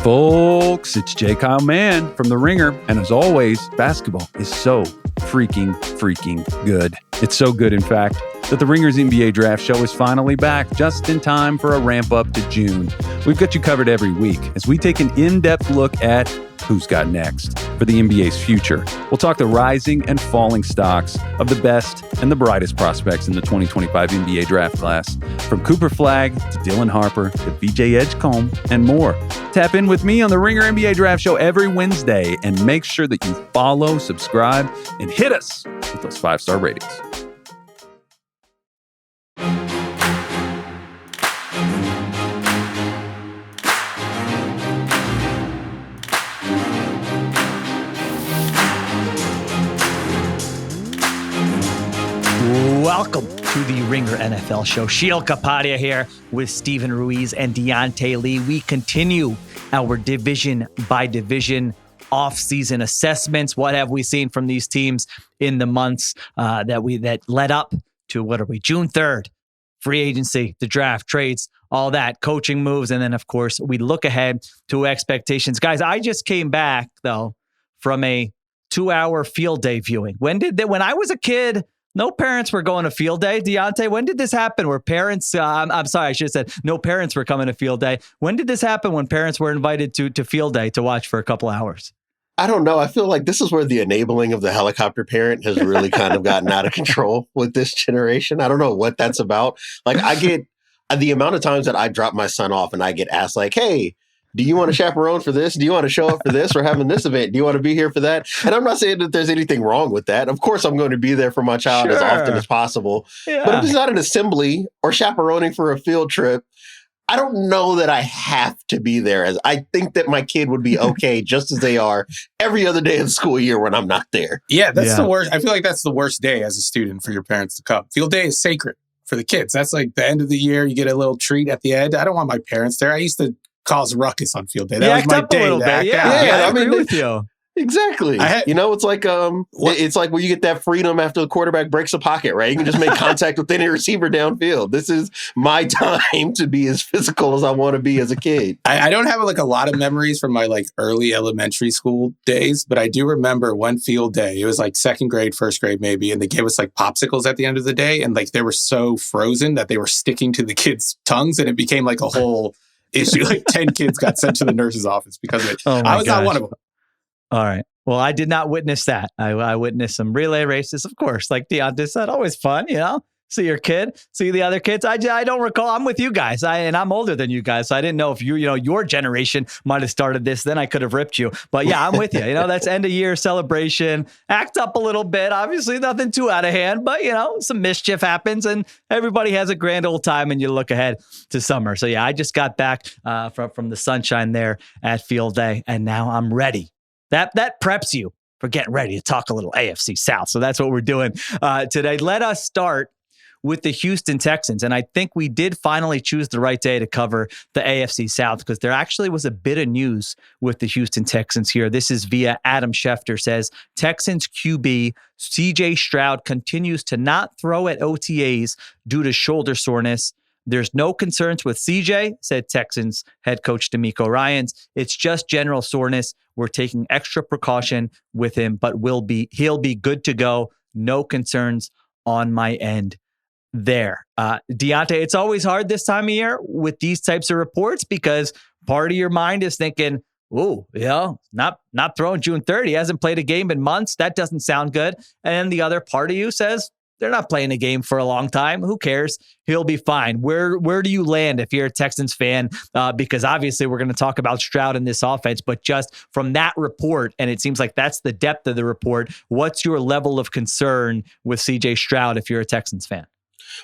folks, it's J. Kyle Mann from The Ringer. And as always, basketball is so freaking good. It's so good, in fact, that The Ringer's NBA Draft Show is finally back just in time for a ramp up to June. We've got you covered every week as we take an in-depth look at who's got next for the NBA's future. We'll talk the rising and falling stocks of the best and the brightest prospects in the 2025 NBA draft class, from Cooper Flagg to Dylan Harper to VJ Edgecombe and more. Tap in with me on the Ringer NBA Draft Show every Wednesday and make sure that you follow, subscribe, and hit us with those 5-star ratings. Welcome to the Ringer NFL Show. Sheil Kapadia here with Stephen Ruiz and Diante Lee. We continue our division by division offseason assessments. What have we seen from these teams in the months that led up to, June 3rd? Free agency, the draft, trades, all that, coaching moves. And then, of course, we look ahead to expectations. Guys, I just came back, though, from a 2-hour field day viewing. When I was a kid, no parents were going to field day. Diante, when did this happen? Where parents, I'm sorry, I should have said no parents were coming to field day. When did this happen when parents were invited to field day to watch for a couple hours? I don't know. I feel like this is where the enabling of the helicopter parent has really kind of gotten out of control with this generation. I don't know what that's about. Like, I get the amount of times that I drop my son off and I get asked like, hey, do you want to chaperone for this? Do you want to show up for this? We're having this event. Do you want to be here for that? And I'm not saying that there's anything wrong with that. Of course, I'm going to be there for my child as often as possible. Yeah. But if it's not an assembly or chaperoning for a field trip, I don't know that I have to be there. As I think that my kid would be okay just as they are every other day of the school year when I'm not there. Yeah, that's the worst. I feel like that's the worst day as a student for your parents to come. Field day is sacred for the kids. That's like the end of the year. You get a little treat at the end. I don't want my parents there. I used to cause a ruckus on field day. That was my day. I agree with you. Exactly. It's like it's like when you get that freedom after the quarterback breaks a pocket, right? You can just make contact with any receiver downfield. This is my time to be as physical as I want to be as a kid. I don't have a lot of memories from my early elementary school days, but I do remember one field day. It was second grade, first grade maybe, and they gave us popsicles at the end of the day, and they were so frozen that they were sticking to the kids' tongues, and it became a whole issue. 10 kids got sent to the nurse's office because of it. I was not one of them. All right. Well, I did not witness that. I witnessed some relay races, of course, like Diante said, always fun, see your kid, see the other kids. I don't recall. I'm with you guys. And I'm older than you guys. So I didn't know if your generation might have started this. Then I could have ripped you. But yeah, I'm with you. That's end of year celebration. Act up a little bit. Obviously nothing too out of hand, but some mischief happens and everybody has a grand old time and you look ahead to summer. So yeah, I just got back from the sunshine there at field day and now I'm ready. That preps you for getting ready to talk a little AFC South. So that's what we're doing today. Let us start with the Houston Texans. And I think we did finally choose the right day to cover the AFC South because there actually was a bit of news with the Houston Texans here. This is via Adam Schefter says, Texans QB CJ Stroud continues to not throw at OTAs due to shoulder soreness. There's no concerns with CJ, said Texans head coach DeMeco Ryans. It's just general soreness. We're taking extra precaution with him, but he'll be good to go. No concerns on my end there. Diante, it's always hard this time of year with these types of reports because part of your mind is thinking, not throwing June 30th. He hasn't played a game in months. That doesn't sound good. And the other part of you says, they're not playing a game for a long time. Who cares? He'll be fine. Where do you land if you're a Texans fan? Because obviously we're going to talk about Stroud in this offense, but just from that report, and it seems like that's the depth of the report, what's your level of concern with CJ Stroud if you're a Texans fan?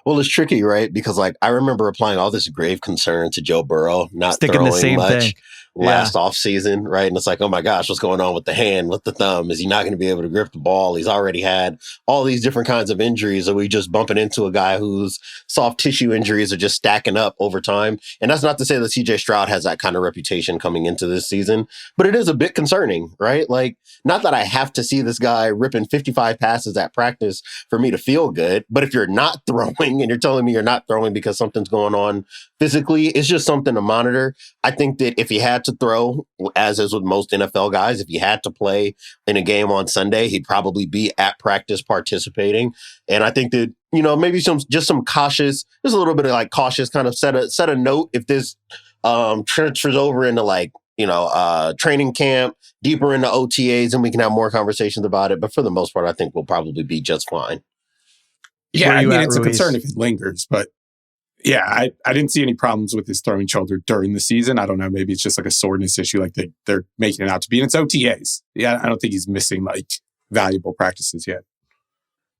Well, it's tricky, right? Because I remember applying all this grave concern to Joe Burrow, not sticking throwing the same much. thing. Last offseason, right? And it's oh my gosh, what's going on with the hand, with the thumb? Is he not going to be able to grip the ball? He's already had all these different kinds of injuries. Are we just bumping into a guy whose soft tissue injuries are just stacking up over time? And that's not to say that CJ Stroud has that kind of reputation coming into this season, but it is a bit concerning, right? Not that I have to see this guy ripping 55 passes at practice for me to feel good, but if you're not throwing and you're telling me you're not throwing because something's going on physically, it's just something to monitor. I think that if he had had to throw, as is with most NFL guys, if he had to play in a game on Sunday, he'd probably be at practice participating. And I think that, maybe some cautious, just a little bit of like cautious kind of set a note if this transfers over into like, training camp, deeper into OTAs, and we can have more conversations about it. But for the most part, I think we'll probably be just fine. Yeah, I mean, it's Ruiz? a concern if it lingers, but yeah, I didn't see any problems with his throwing shoulder during the season. I don't know, maybe it's just like a soreness issue like they're making it out to be. And it's OTAs. Yeah, I don't think he's missing like valuable practices yet.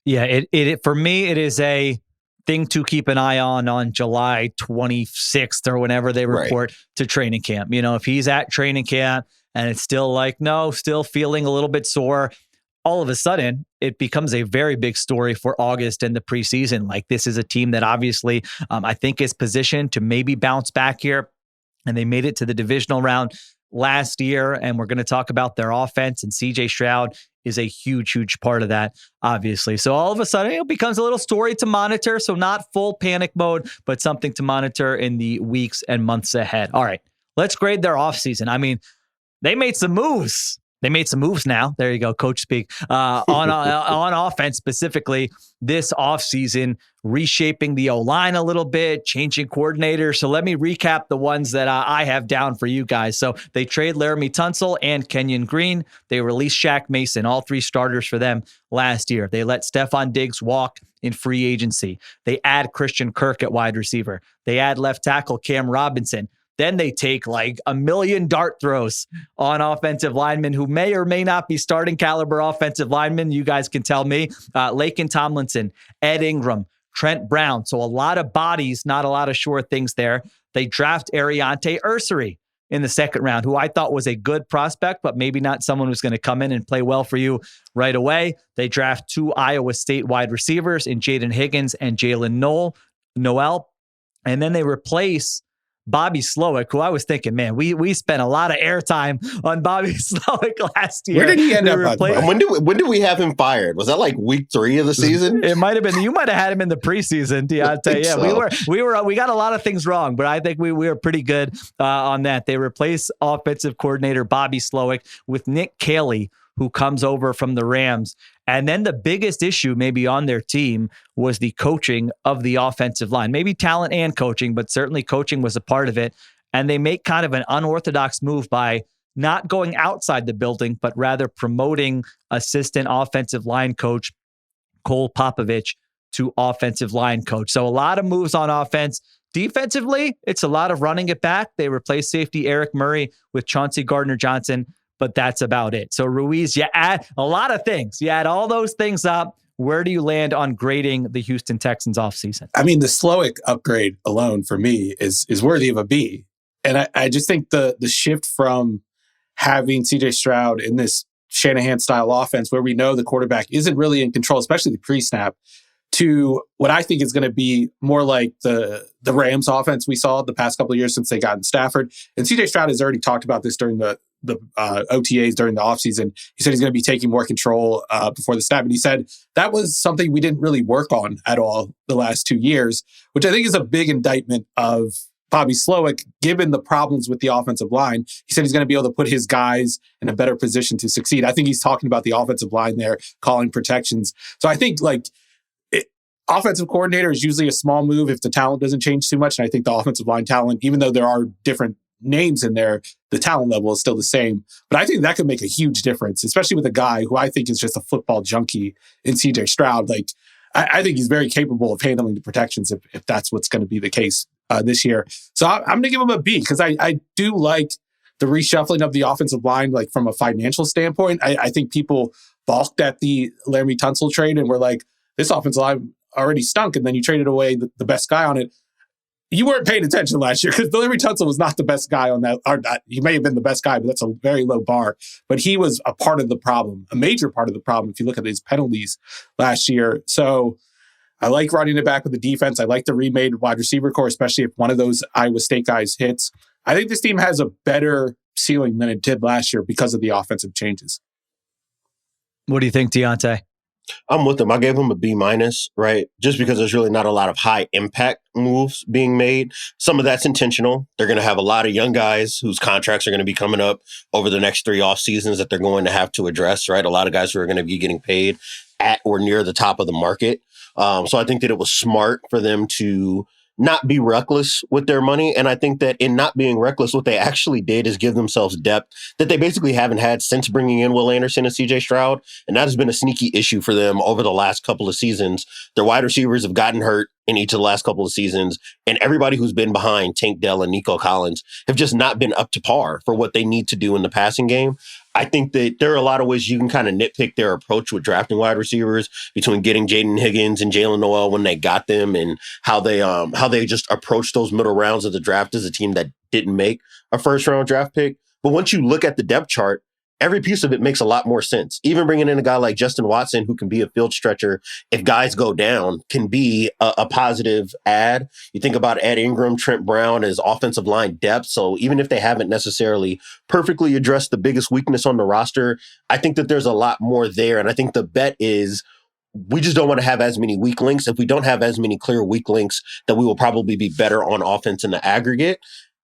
Yeah, it for me, it is a thing to keep an eye on July 26th or whenever they report to training camp. If he's at training camp and it's still like, no, still feeling a little bit sore, all of a sudden it becomes a very big story for August and the preseason. Like, this is a team that obviously I think is positioned to maybe bounce back here. And they made it to the divisional round last year. And we're going to talk about their offense, and CJ Stroud is a huge, huge part of that, obviously. So all of a sudden it becomes a little story to monitor. So not full panic mode, but something to monitor in the weeks and months ahead. All right, let's grade their offseason. I mean, they made some moves. They made some moves now. There you go, coach speak. On offense specifically this offseason, reshaping the O-line a little bit, changing coordinators. So let me recap the ones that I have down for you guys. So they trade Laramie Tunsil and Kenyon Green. They released Shaq Mason, all three starters for them last year. They let Stephon Diggs walk in free agency. They add Christian Kirk at wide receiver. They add left tackle Cam Robinson. Then they take like a million dart throws on offensive linemen who may or may not be starting caliber offensive linemen. You guys can tell me. Laken Tomlinson, Ed Ingram, Trent Brown. So a lot of bodies, not a lot of sure things there. They draft Diante Ursery in the second round, who I thought was a good prospect, but maybe not someone who's going to come in and play well for you right away. They draft 2 Iowa State wide receivers in Jaden Higgins and Jalen Noel. And then they replace Bobby Slowick, who I was thinking, man, we spent a lot of airtime on Bobby Slowick last year. Where did he end up? When did we have him fired? Was that like week 3 of the season? It might have been. You might have had him in the preseason, Diante. Yeah, so. we got a lot of things wrong, but I think we were pretty good on that. They replace offensive coordinator Bobby Slowick with Nick Caley, who comes over from the Rams. And then the biggest issue maybe on their team was the coaching of the offensive line. Maybe talent and coaching, but certainly coaching was a part of it. And they make kind of an unorthodox move by not going outside the building, but rather promoting assistant offensive line coach Cole Popovich to offensive line coach. So a lot of moves on offense. Defensively, it's a lot of running it back. They replace safety Eric Murray with Chauncey Gardner-Johnson, but that's about it. So Ruiz, you add a lot of things. You add all those things up. Where do you land on grading the Houston Texans offseason? I mean, the Slowick upgrade alone for me is worthy of a B. And I just think the shift from having CJ Stroud in this Shanahan-style offense where we know the quarterback isn't really in control, especially the pre-snap, to what I think is going to be more like the Rams offense we saw the past couple of years since they got in Stafford. And CJ Stroud has already talked about this during the OTAs during the offseason. He said he's going to be taking more control before the snap. And he said that was something we didn't really work on at all the last 2 years, which I think is a big indictment of Bobby Slowick, given the problems with the offensive line. He said he's going to be able to put his guys in a better position to succeed. I think he's talking about the offensive line there, calling protections. So I think offensive coordinator is usually a small move if the talent doesn't change too much. And I think the offensive line talent, even though there are different names in there, the talent level is still the same. But I think that could make a huge difference, especially with a guy who I think is just a football junkie in CJ Stroud. Like, I think he's very capable of handling the protections if that's what's going to be the case this year. So I'm going to give him a B because I do like the reshuffling of the offensive line, like from a financial standpoint. I think people balked at the Laramie Tunsil trade and were like, this offensive line already stunk, and then you traded away the best guy on it. You weren't paying attention last year because Laramie Tunsil was not the best guy on that. Or not, he may have been the best guy, but that's a very low bar. But he was a part of the problem, a major part of the problem if you look at his penalties last year. So I like running it back with the defense. I like the remade wide receiver core, especially if one of those Iowa State guys hits. I think this team has a better ceiling than it did last year because of the offensive changes. What do you think, Diante? I'm with them. I gave them a B minus, right? Just because there's really not a lot of high impact moves being made. Some of that's intentional. They're going to have a lot of young guys whose contracts are going to be coming up over the next 3 off seasons that they're going to have to address, right? A lot of guys who are going to be getting paid at or near the top of the market. So I think that it was smart for them to not be reckless with their money. And I think that in not being reckless, what they actually did is give themselves depth that they basically haven't had since bringing in Will Anderson and CJ Stroud. And that has been a sneaky issue for them over the last couple of seasons. Their wide receivers have gotten hurt in each of the last couple of seasons. And everybody who's been behind Tank Dell and Nico Collins have just not been up to par for what they need to do in the passing game. I think that there are a lot of ways you can kind of nitpick their approach with drafting wide receivers between getting Jaden Higgins and Jalen Noel when they got them, and how they just approached those middle rounds of the draft as a team that didn't make a first round draft pick. But once you look at the depth chart, every piece of it makes a lot more sense. Even bringing in a guy like Justin Watson, who can be a field stretcher if guys go down, can be a positive add. You think about Ed Ingram, Trent Brown as offensive line depth. So even if they haven't necessarily perfectly addressed the biggest weakness on the roster, I think that there's a lot more there. And I think the bet is we just don't want to have as many weak links. If we don't have as many clear weak links, then we will probably be better on offense in the aggregate.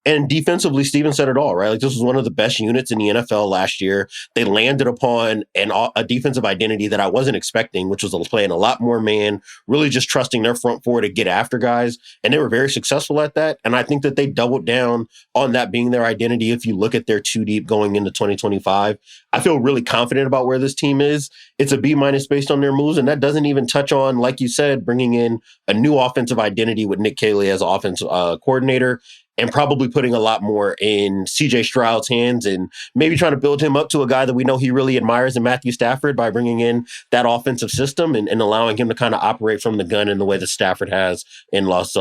And defensively, Steven said it all, right? Like, this was one of the best units in the NFL last year. They landed upon a defensive identity that I wasn't expecting, which was playing a lot more man, really just trusting their front four to get after guys. And they were very successful at that. And I think that they doubled down on that being their identity. If you look at their two deep going into 2025, I feel really confident about where this team is. It's a B minus based on their moves. And that doesn't even touch on, like you said, bringing in a new offensive identity with Nick Caley as offensive coordinator, and probably putting a lot more in CJ Stroud's hands and maybe trying to build him up to a guy that we know he really admires in Matthew Stafford by bringing in that offensive system and allowing him to kind of operate from the gun in the way that Stafford has in Los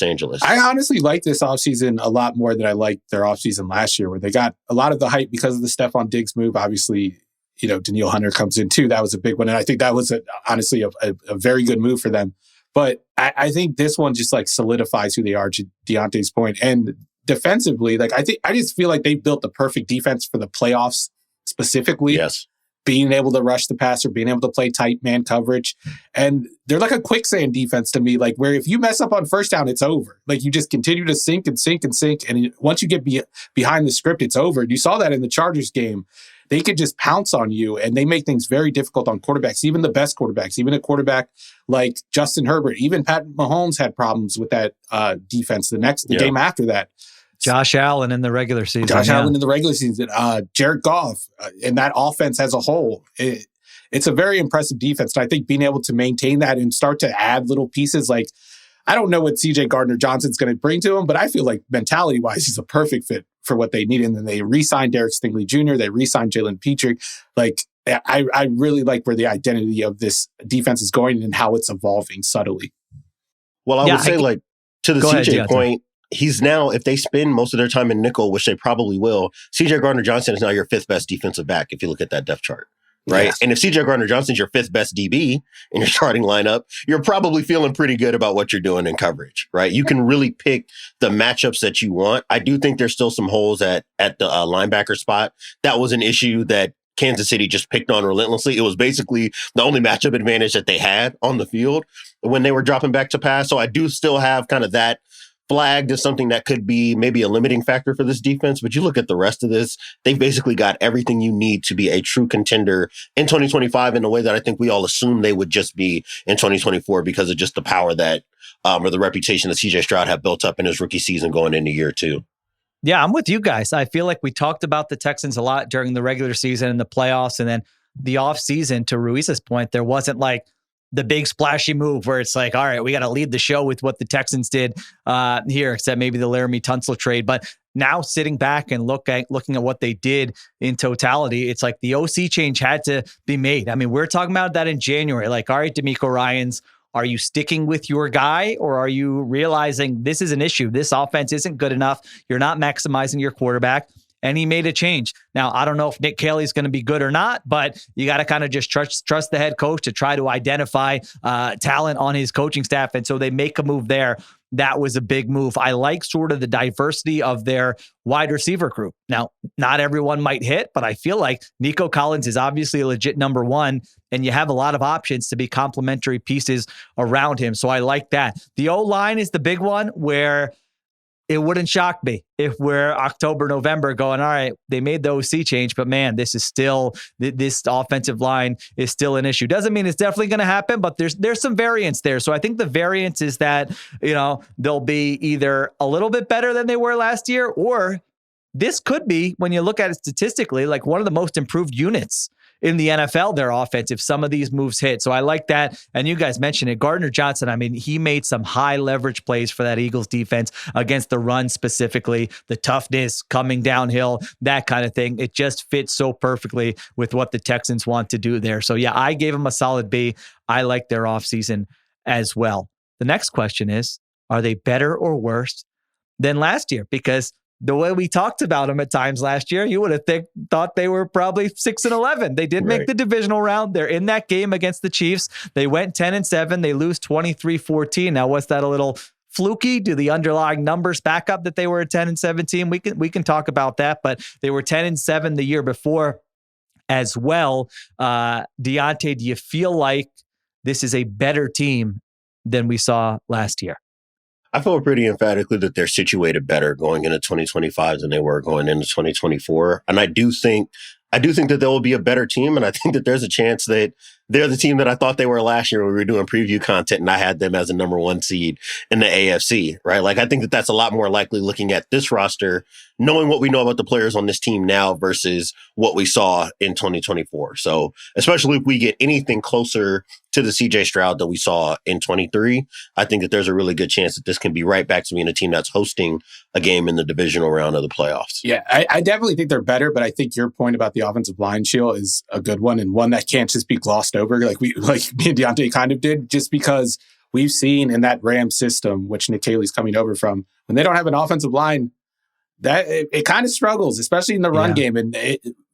Angeles. I honestly like this offseason a lot more than I liked their offseason last year, where they got a lot of the hype because of the Stephon Diggs move. Obviously, Danielle Hunter comes in too. That was a big one. And I think that was honestly a very good move for them. But I think this one just like solidifies who they are, to Diante's point. And defensively, like I just feel like they built the perfect defense for the playoffs specifically. Yes. Being able to rush the passer, being able to play tight man coverage. And they're like a quicksand defense to me, like where if you mess up on first down, it's over. Like you just continue to sink and sink and sink. And once you get behind the script, it's over. And you saw that in the Chargers game. They could just pounce on you, and they make things very difficult on quarterbacks, even the best quarterbacks, even a quarterback like Justin Herbert. Even Pat Mahomes had problems with that defense the game after that. Josh Allen in the regular season. Allen in the regular season. Jared Goff and that offense as a whole. It's a very impressive defense. And I think being able to maintain that and start to add little pieces, like I don't know what CJ Gardner-Johnson's going to bring to him, but I feel like mentality-wise, he's a perfect fit for what they need. And then they re-signed Derek Stingley Jr., they re-signed Jalen Petrie. Like, I really like where the identity of this defense is going and how it's evolving subtly. Well, I would say, like, to the CJ point, he's now, if they spend most of their time in nickel, which they probably will, CJ Gardner-Johnson is now your fifth best defensive back if you look at that depth chart. Right. Yes. And if CJ Gardner-Johnson's your fifth best DB in your starting lineup, you're probably feeling pretty good about what you're doing in coverage, right? You can really pick the matchups that you want. I do think there's still some holes at the linebacker spot. That was an issue that Kansas City just picked on relentlessly. It was basically the only matchup advantage that they had on the field when they were dropping back to pass. So I do still have kind of that flagged as something that could be maybe a limiting factor for this defense. But you look at the rest of this, they've basically got everything you need to be a true contender in 2025 in a way that I think we all assumed they would just be in 2024 because of just the power that or the reputation that CJ Stroud had built up in his rookie season going into year two. Yeah, I'm with you guys. I feel like we talked about the Texans a lot during the regular season and the playoffs, and then the offseason. To Ruiz's point, there wasn't like the big splashy move where it's like, all right, we got to lead the show with what the Texans did here, except maybe the Laramie Tunsil trade. But now sitting back and looking at what they did in totality, it's like the OC change had to be made. I mean, we're talking about that in January. Like, all right, D'Amico Ryans, are you sticking with your guy, or are you realizing this is an issue? This offense isn't good enough. You're not maximizing your quarterback. And he made a change. Now, I don't know if Nick Caley is going to be good or not, but you got to kind of just trust the head coach to try to identify talent on his coaching staff. And so they make a move there. that was a big move. I like sort of the diversity of their wide receiver group. Now, not everyone might hit, but I feel like Nico Collins is obviously a legit number one, and you have a lot of options to be complementary pieces around him. So I like that. The O-line is the big one where it wouldn't shock me if we're October, November going, all right, they made the OC change, but man, this offensive line is still an issue. Doesn't mean it's definitely going to happen, but there's some variance there. So I think the variance is that, they'll be either a little bit better than they were last year, or this could be, when you look at it statistically, like one of the most improved units in the NFL, their offense, if some of these moves hit. So I like that. And you guys mentioned it. Gardner Johnson, I mean, he made some high leverage plays for that Eagles defense against the run specifically, the toughness coming downhill, that kind of thing. It just fits so perfectly with what the Texans want to do there. So yeah, I gave them a solid B. I like their offseason as well. The next question is, are they better or worse than last year? Because the way we talked about them at times last year, you would have thought they were probably 6-11. They did make the divisional round. They're in that game against the Chiefs. They went 10-7. They lose 23-14. Now, was that a little fluky? Do the underlying numbers back up that they were a 10-17? We can talk about that, but they were 10-7 the year before as well. Diante, do you feel like this is a better team than we saw last year? I feel pretty emphatically that they're situated better going into 2025 than they were going into 2024. And I do think that there will be a better team. And I think that there's a chance that they're the team that I thought they were last year when we were doing preview content and I had them as a number one seed in the AFC, right? Like, I think that that's a lot more likely looking at this roster, knowing what we know about the players on this team now versus what we saw in 2024. So especially if we get anything closer to the CJ Stroud that we saw in 23, I think that there's a really good chance that this can be right back to being a team that's hosting a game in the divisional round of the playoffs. Yeah, I definitely think they're better, but I think your point about the offensive line, Sheil, is a good one, and one that can't just be glossed over like me and Diante kind of did, just because we've seen in that Rams system, which Nick Caley's coming over from, when they don't have an offensive line, that it kind of struggles, especially in the run game. And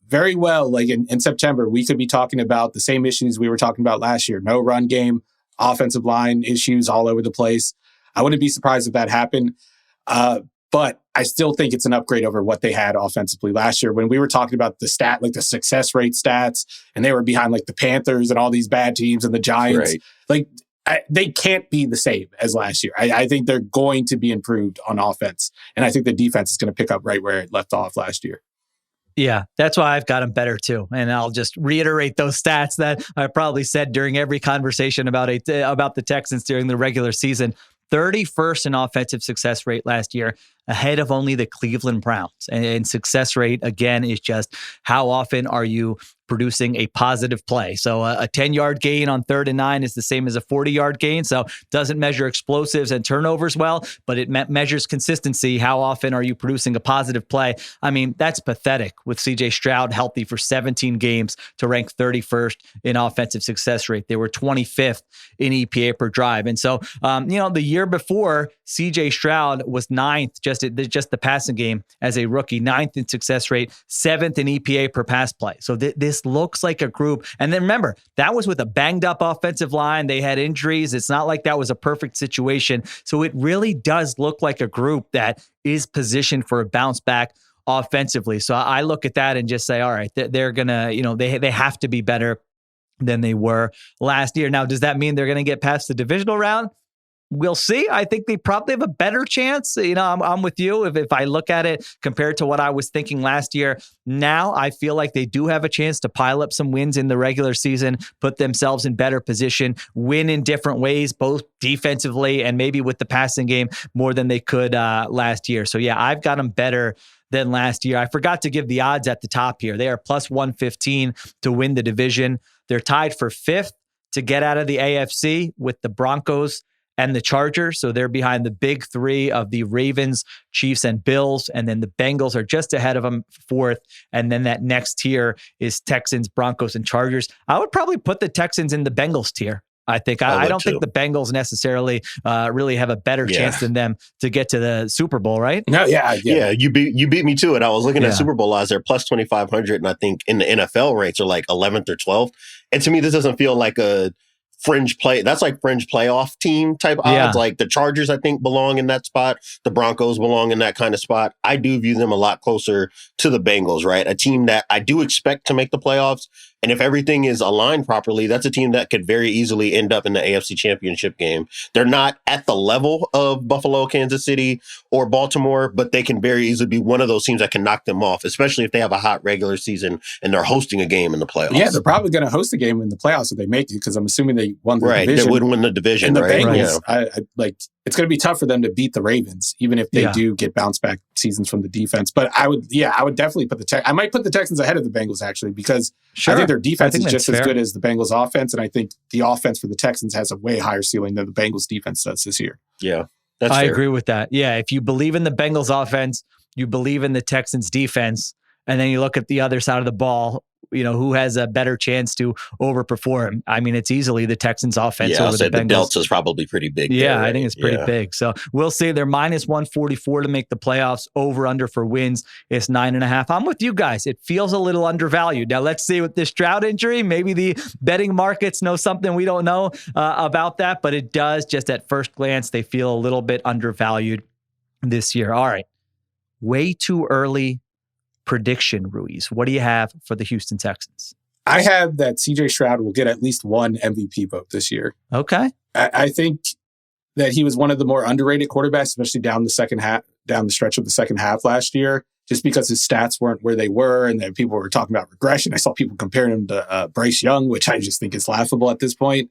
very well, like in September, we could be talking about the same issues we were talking about last year. No run game, offensive line issues all over the place. I wouldn't be surprised if that happened. But I still think it's an upgrade over what they had offensively last year when we were talking about the the success rate stats, and they were behind like the Panthers and all these bad teams and the Giants. Right. They can't be the same as last year. I think they're going to be improved on offense. And I think the defense is going to pick up right where it left off last year. Yeah, that's why I've got them better too. And I'll just reiterate those stats that I probably said during every conversation about the Texans during the regular season. 31st in offensive success rate last year, ahead of only the Cleveland Browns. And success rate, again, is just how often are you producing a positive play. So a 10-yard gain on 3rd and 9 is the same as a 40-yard gain. So doesn't measure explosives and turnovers well, but it measures consistency. How often are you producing a positive play? I mean, that's pathetic with CJ Stroud healthy for 17 games to rank 31st in offensive success rate. They were 25th in EPA per drive. And so, the year before, CJ Stroud was 9th just the passing game as a rookie, 9th in success rate, 7th in EPA per pass play. So this looks like a group. And then remember, that was with a banged up offensive line. They had injuries. It's not like that was a perfect situation. So it really does look like a group that is positioned for a bounce back offensively. So I look at that and just say, all right, they're going to, they have to be better than they were last year. Now, does that mean they're going to get past the divisional round? We'll see. I think they probably have a better chance. I'm with you. If I look at it compared to what I was thinking last year, now I feel like they do have a chance to pile up some wins in the regular season, put themselves in better position, win in different ways, both defensively and maybe with the passing game more than they could last year. So yeah, I've got them better than last year. I forgot to give the odds at the top here. They are plus 115 to win the division. They're tied for 5th to get out of the AFC with the Broncos and the Chargers. So they're behind the big 3 of the Ravens, Chiefs, and Bills. And then the Bengals are just ahead of them, 4th. And then that next tier is Texans, Broncos, and Chargers. I would probably put the Texans in the Bengals tier. I think I don't think the Bengals necessarily really have a better chance than them to get to the Super Bowl, right? No, yeah. You beat me to it. I was looking at Super Bowl odds. They're plus 2,500, and I think in the NFL ranks are like 11th or 12th. And to me, this doesn't feel like a fringe play. That's like fringe playoff team type odds. Yeah. Like the Chargers, I think, belong in that spot. The Broncos belong in that kind of spot. I do view them a lot closer to the Bengals, right? A team that I do expect to make the playoffs. And if everything is aligned properly, that's a team that could very easily end up in the AFC Championship game. They're not at the level of Buffalo, Kansas City, or Baltimore, but they can very easily be one of those teams that can knock them off, especially if they have a hot regular season and they're hosting a game in the playoffs. Yeah, they're probably going to host a game in the playoffs if they make it, because I'm assuming they won the division. They would win the division, and the right? Bengals, Yeah. I it's going to be tough for them to beat the Ravens, even if they do get bounce back seasons from the defense. But I would definitely put I might put the Texans ahead of the Bengals, actually, because I think their defense is just as good as the Bengals offense. And I think the offense for the Texans has a way higher ceiling than the Bengals defense does this year. Yeah, that's I fair. agree with that. Yeah, if you believe in the Bengals offense, you believe in the Texans defense, and then you look at the other side of the ball, who has a better chance to overperform. I mean, it's easily the Texans offense over the Bengals. The delta's probably pretty big. Yeah, I think it's pretty big. So we'll see. They're minus 144 to make the playoffs. Over under for wins is 9.5. I'm with you guys. It feels a little undervalued. Now let's see with this Stroud injury. Maybe the betting markets know something we don't know about that, but it does, just at first glance, they feel a little bit undervalued this year. All right. Way too early prediction, Ruiz. What do you have for the Houston Texans? I have that CJ Stroud will get at least one MVP vote this year. Okay. I think that he was one of the more underrated quarterbacks, especially down the stretch of the second half last year, just because his stats weren't where they were. And then people were talking about regression. I saw people comparing him to Bryce Young, which I just think is laughable at this point.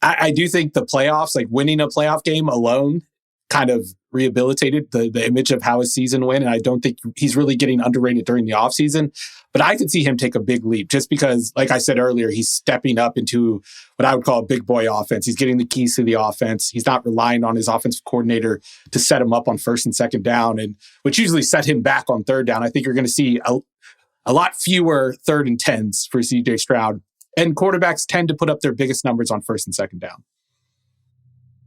I do think the playoffs, like winning a playoff game alone, kind of rehabilitated the image of how his season went. And I don't think he's really getting underrated during the offseason. But I could see him take a big leap just because, like I said earlier, he's stepping up into what I would call a big boy offense. He's getting the keys to the offense. He's not relying on his offensive coordinator to set him up on first and second down, and which usually set him back on third down. I think you're going to see a lot fewer 3rd and 10s for CJ Stroud. And quarterbacks tend to put up their biggest numbers on first and second down.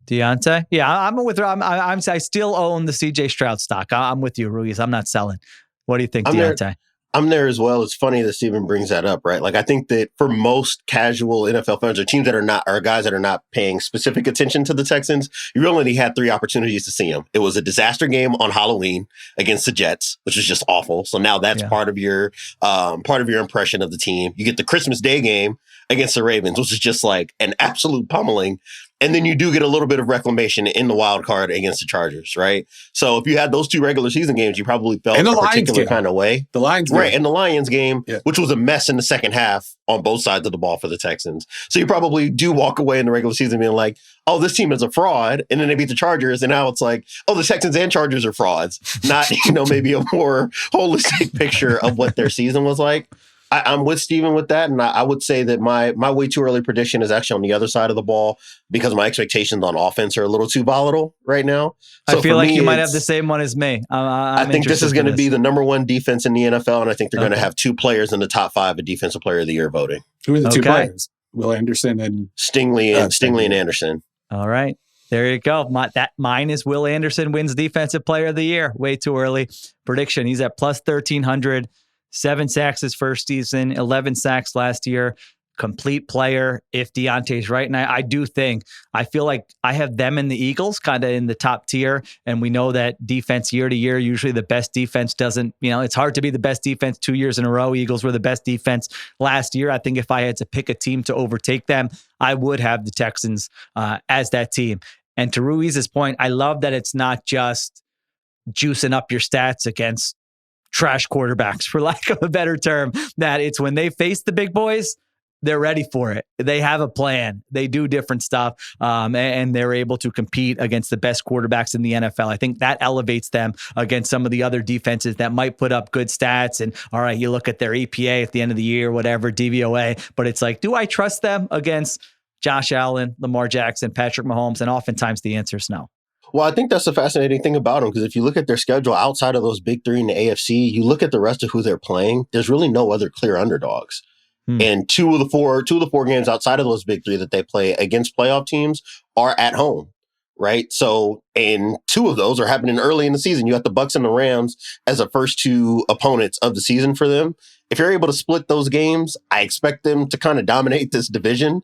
Diante? Yeah, I'm with her. I still own the CJ Stroud stock. I'm with you, Ruiz. I'm not selling. What do you think, Diante? I'm there as well. It's funny that Steven brings that up, right? Like, I think that for most casual NFL fans or teams that are guys that are not paying specific attention to the Texans, you only had 3 opportunities to see them. It was a disaster game on Halloween against the Jets, which is just awful. So now that's part of your impression of the team. You get the Christmas Day game against the Ravens, which is just like an absolute pummeling. And then you do get a little bit of reclamation in the wild card against the Chargers, right? So if you had those 2 regular season games, you probably felt a particular kind of way. The Lions game. Right, and the Lions game, which was a mess in the second half on both sides of the ball for the Texans. So you probably do walk away in the regular season being like, oh, this team is a fraud. And then they beat the Chargers. And now it's like, oh, the Texans and Chargers are frauds. Not, maybe a more holistic picture of what their season was like. I'm with Steven with that. And I would say that my way too early prediction is actually on the other side of the ball because my expectations on offense are a little too volatile right now. So I feel like you might have the same one as me. I think this is going to be the number 1 defense in the NFL. And I think they're going to have 2 players in the top 5 of Defensive Player of the Year voting. Who are the 2 players? Will Anderson and Stingley and Anderson. All right. There you go. Mine is Will Anderson wins Defensive Player of the Year. Way too early prediction. He's at plus 1,300. 7 sacks his first season, 11 sacks last year. Complete player if Diante's right. And I feel like I have them and the Eagles kind of in the top tier. And we know that defense year to year, usually the best defense doesn't, it's hard to be the best defense 2 years in a row. Eagles were the best defense last year. I think if I had to pick a team to overtake them, I would have the Texans as that team. And to Ruiz's point, I love that it's not just juicing up your stats against trash quarterbacks, for lack of a better term, that it's when they face the big boys, they're ready for it. They have a plan. They do different stuff, and they're able to compete against the best quarterbacks in the NFL. I think that elevates them against some of the other defenses that might put up good stats. And all right, you look at their EPA at the end of the year, whatever, DVOA, but it's like, do I trust them against Josh Allen, Lamar Jackson, Patrick Mahomes? And oftentimes the answer is no. Well, I think that's the fascinating thing about them, because if you look at their schedule outside of those big 3 in the AFC, you look at the rest of who they're playing, there's really no other clear underdogs. And two of the four games outside of those big 3 that they play against playoff teams are at home, right? So, and 2 of those are happening early in the season. You got the Bucs and the Rams as the first 2 opponents of the season for them. If you're able to split those games, I expect them to kind of dominate this division.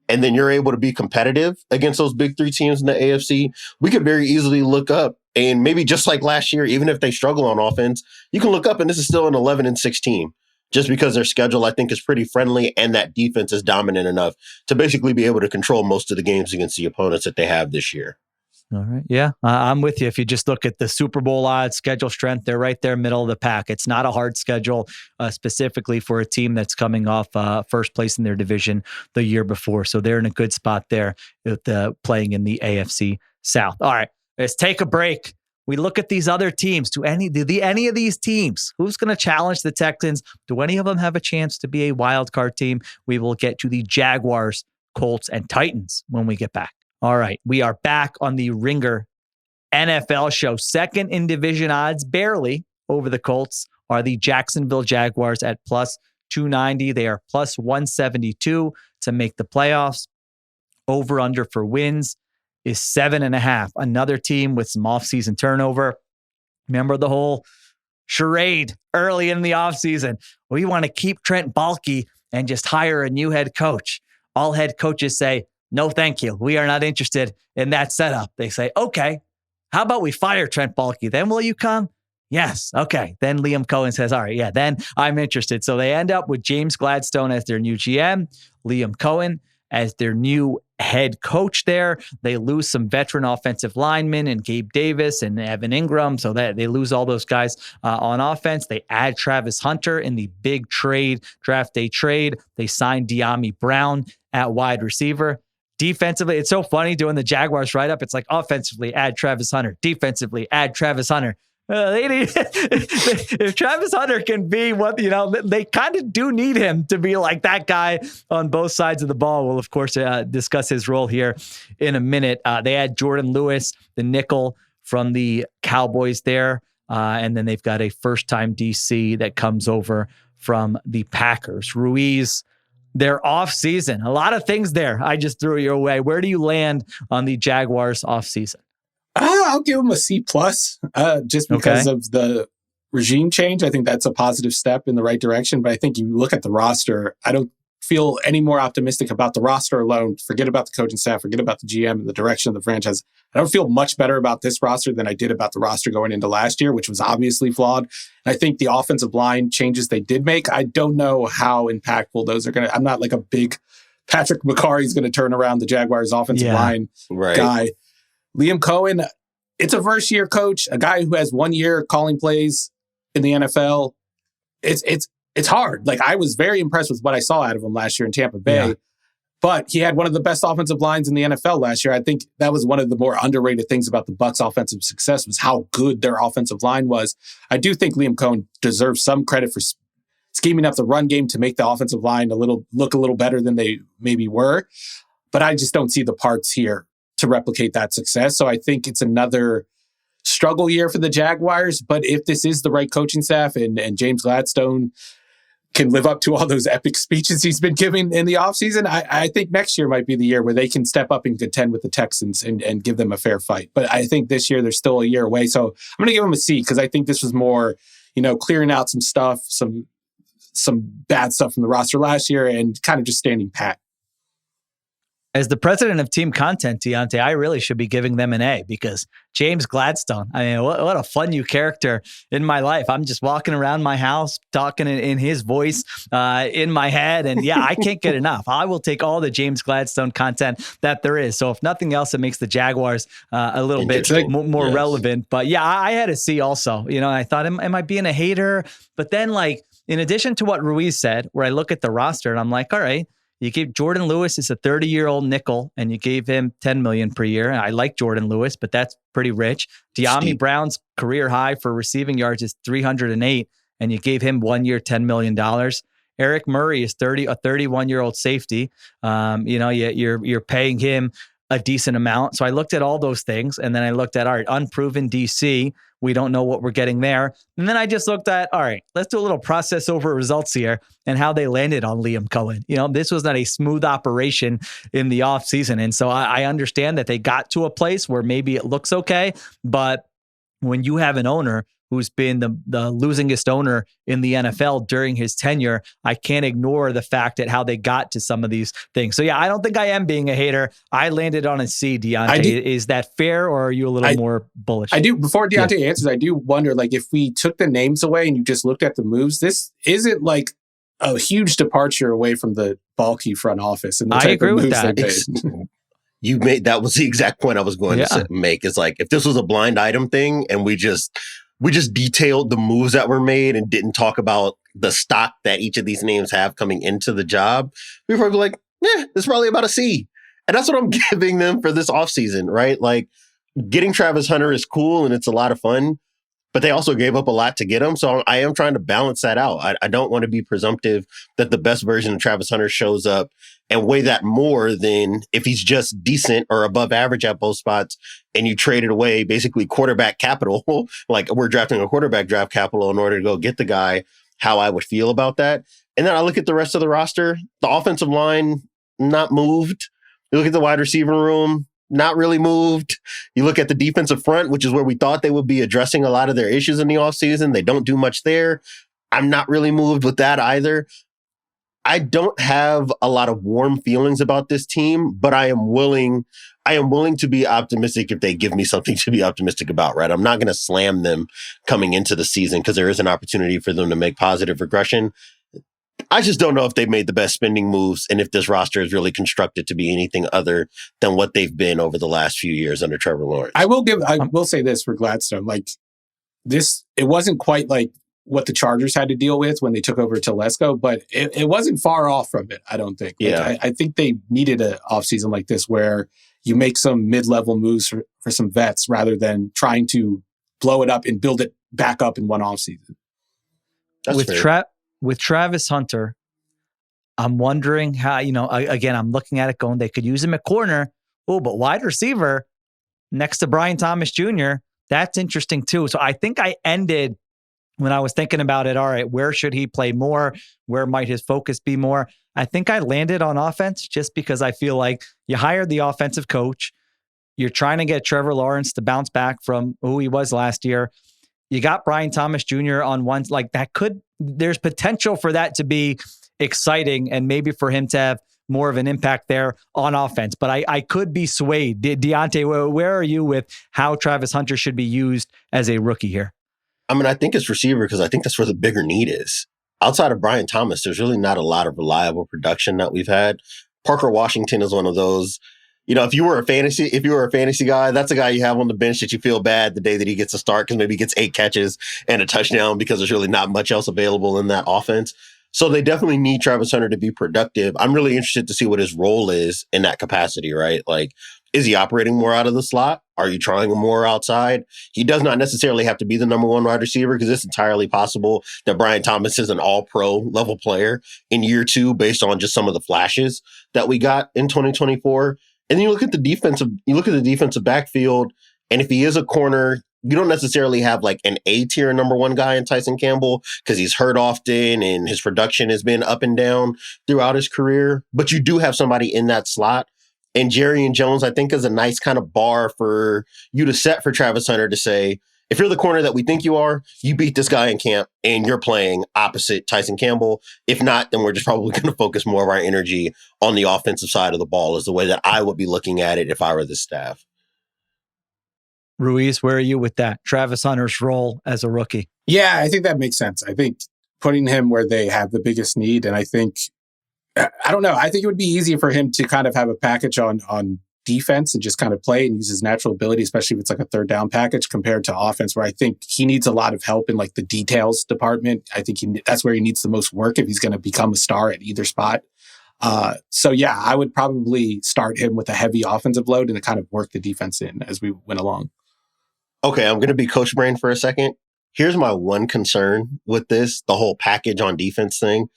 and then you're able to be competitive against those big three teams in the AFC, we could very easily look up and maybe just like last year, even if they struggle on offense, you can look up and this is still an 11-6 team. Just because their schedule, I think, is pretty friendly and that defense is dominant enough to basically be able to control most of the games against the opponents that they have this year. All right. Yeah, I'm with you. If you just look at the Super Bowl odds, schedule strength, they're right there, middle of the pack. It's not a hard schedule, specifically for a team that's coming off first place in their division the year before. So they're in a good spot there with playing in the AFC South. All right, let's take a break. We look at these other teams. Do any of these teams, who's going to challenge the Texans? Do any of them have a chance to be a wild card team? We will get to the Jaguars, Colts, and Titans when we get back. All right, we are back on the Ringer NFL show. Second in division odds, barely over the Colts, are the Jacksonville Jaguars at plus 290. They are plus 172 to make the playoffs. Over under for wins is 7.5. Another team with some offseason turnover. Remember the whole charade early in the offseason? We want to keep Trent Baalke and just hire a new head coach. All head coaches say, no, thank you. We are not interested in that setup. They say, okay, how about we fire Trent Baalke? Then will you come? Yes. Okay. Then Liam Cohen says, all right, yeah, then I'm interested. So they end up with James Gladstone as their new GM, Liam Cohen as their new head coach there. They lose some veteran offensive linemen and Gabe Davis and Evan Ingram, so that they lose all those guys on offense. They add Travis Hunter in the big draft day trade. They signed Dyami Brown at wide receiver. Defensively, it's so funny doing the Jaguars write-up. It's like offensively, add Travis Hunter. Defensively, add Travis Hunter. If Travis Hunter can be what, they kind of do need him to be like that guy on both sides of the ball. We'll, of course, discuss his role here in a minute. They had Jordan Lewis, the nickel from the Cowboys there. And then they've got a first-time DC that comes over from the Packers. Ruiz, their offseason. A lot of things there I just threw your way. Where do you land on the Jaguars offseason? I'll give them a C+, just because of the regime change. I think that's a positive step in the right direction. But I think you look at the roster, I don't feel any more optimistic about the roster alone. Forget about the coaching staff, forget about the GM and the direction of the franchise. I don't feel much better about this roster than I did about the roster going into last year, which was obviously flawed. And I think the offensive line changes they did make, I don't know how impactful those are going to. I'm not like a big Patrick McCarry's going to turn around the Jaguars offensive line guy. Liam Cohen, it's a first-year coach, a guy who has 1 year calling plays in the NFL. It's hard. Like, I was very impressed with what I saw out of him last year in Tampa Bay, but he had one of the best offensive lines in the NFL last year. I think that was one of the more underrated things about the Bucs' offensive success was how good their offensive line was. I do think Liam Cohen deserves some credit for scheming up the run game to make the offensive line look a little better than they maybe were, but I just don't see the parts here to replicate that success. So I think it's another struggle year for the Jaguars. But if this is the right coaching staff and James Gladstone can live up to all those epic speeches he's been giving in the offseason, I think next year might be the year where they can step up and contend with the Texans and give them a fair fight. But I think this year they're still a year away. So I'm going to give them a C because I think this was more, clearing out some stuff, some bad stuff from the roster last year and kind of just standing pat. As the president of team content, Diante, I really should be giving them an A because James Gladstone, I mean, what a fun new character in my life. I'm just walking around my house, talking in his voice in my head. And yeah, I can't get enough. I will take all the James Gladstone content that there is. So if nothing else, it makes the Jaguars a little bit more relevant. But yeah, I had a C also. I thought, am I being a hater? But then in addition to what Ruiz said, where I look at the roster and I'm like, all right, you gave Jordan Lewis is a 30-year-old nickel, and you gave him $10 million per year. I like Jordan Lewis, but that's pretty rich. Dyami Brown's career high for receiving yards is 308, and you gave him 1 year, $10 million. Eric Murray is a 31-year-old safety. You're paying him a decent amount. So I looked at all those things, and then I looked at, all right, unproven DC. We don't know what we're getting there. And then I just looked at, all right, let's do a little process over results here and how they landed on Liam Cohen. This was not a smooth operation in the offseason. And so I understand that they got to a place where maybe it looks okay, but when you have an owner who's been the losingest owner in the NFL during his tenure, I can't ignore the fact that how they got to some of these things. So yeah, I don't think I am being a hater. I landed on a C, Diante. Is that fair, or are you a little more bullish? I do. Before Diante answers, I do wonder, like, if we took the names away and you just looked at the moves, this isn't like a huge departure away from the bulky front office. And the type of moves they made. That was the exact point I was going to make. Is like, if this was a blind item thing and we just detailed the moves that were made and didn't talk about the stock that each of these names have coming into the job, we'd probably be like, yeah, it's probably about a C. And that's what I'm giving them for this offseason, right? Like, getting Travis Hunter is cool and it's a lot of fun, but they also gave up a lot to get him. So I am trying to balance that out. I don't want to be presumptive that the best version of Travis Hunter shows up and weigh that more than if he's just decent or above average at both spots and you traded away basically quarterback capital, like we're drafting a quarterback draft capital in order to go get the guy, how I would feel about that. And then I look at the rest of the roster, the offensive line, not moved. You look at the wide receiver room, not really moved. You look at the defensive front, which is where we thought they would be addressing a lot of their issues in the offseason. They don't do much there. I'm not really moved with that either. I don't have a lot of warm feelings about this team, but I am willing to be optimistic if they give me something to be optimistic about, right? I'm not going to slam them coming into the season because there is an opportunity for them to make positive regression. I just don't know if they've made the best spending moves and if this roster is really constructed to be anything other than what they've been over the last few years under Trevor Lawrence. I will say this for Gladstone, like this, it wasn't quite like what the Chargers had to deal with when they took over Telesco, but it wasn't far off from it, I don't think. Like, I think they needed an offseason like this where you make some mid-level moves for some vets rather than trying to blow it up and build it back up in one offseason. With Travis Hunter, I'm wondering how, again, I'm looking at it going, they could use him at corner. Oh, but wide receiver next to Brian Thomas Jr., that's interesting too. So I think I ended when I was thinking about it. All right, where should he play more? Where might his focus be more? I think I landed on offense just because I feel like you hired the offensive coach. You're trying to get Trevor Lawrence to bounce back from who he was last year. You got Brian Thomas Jr. on one, like there's potential for that to be exciting and maybe for him to have more of an impact there on offense. But I could be swayed. Diante, where are you with how Travis Hunter should be used as a rookie here? I mean, I think it's receiver because I think that's where the bigger need is. Outside of Brian Thomas, there's really not a lot of reliable production that we've had. Parker Washington is one of those. If you were a fantasy guy, that's a guy you have on the bench that you feel bad the day that he gets a start because maybe he gets 8 catches and a touchdown because there's really not much else available in that offense. So they definitely need Travis Hunter to be productive. I'm really interested to see what his role is in that capacity, right? Like, is he operating more out of the slot? Are you trying him more outside? He does not necessarily have to be the number one wide receiver because it's entirely possible that Brian Thomas is an all-pro level player in year 2 based on just some of the flashes that we got in 2024. And then you look at the defensive backfield, and if he is a corner, you don't necessarily have like an A-tier number one guy in Tyson Campbell because he's hurt often and his production has been up and down throughout his career. But you do have somebody in that slot. And Jerry and Jones, I think, is a nice kind of bar for you to set for Travis Hunter to say, if you're the corner that we think you are, you beat this guy in camp and you're playing opposite Tyson Campbell. If not, then we're just probably going to focus more of our energy on the offensive side of the ball is the way that I would be looking at it if I were the staff. Ruiz, where are you with that? Travis Hunter's role as a rookie. Yeah, I think that makes sense. I think putting him where they have the biggest need. And I think, I don't know, I think it would be easy for him to kind of have a package on defense and just kind of play and use his natural ability, especially if it's like a third down package compared to offense, where I think he needs a lot of help in like the details department. I think that's where he needs the most work if he's going to become a star at either spot. So yeah, I would probably start him with a heavy offensive load and to kind of work the defense in as we went along. Okay, I'm going to be coach brain for a second. Here's my one concern with this, the whole package on defense thing.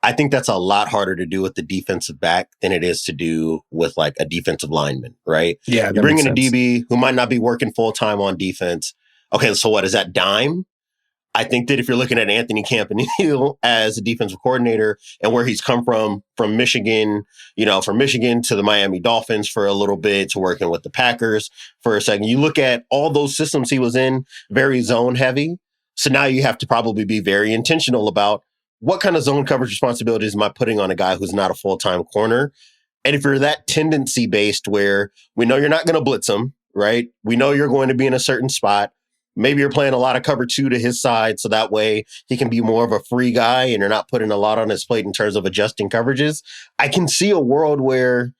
I think that's a lot harder to do with the defensive back than it is to do with like a defensive lineman, right? Yeah. You bring in a DB who might not be working full time on defense. Okay, so what is that, dime? I think that if you're looking at Anthony Campanile as a defensive coordinator and where he's come from Michigan, from Michigan to the Miami Dolphins for a little bit to working with the Packers for a second, you look at all those systems he was in, very zone heavy. So now you have to probably be very intentional about what kind of zone coverage responsibilities am I putting on a guy who's not a full-time corner? And if you're that tendency based where we know you're not going to blitz him, right? We know you're going to be in a certain spot. Maybe you're playing a lot of cover 2 to his side, so that way he can be more of a free guy and you're not putting a lot on his plate in terms of adjusting coverages. I can see a world where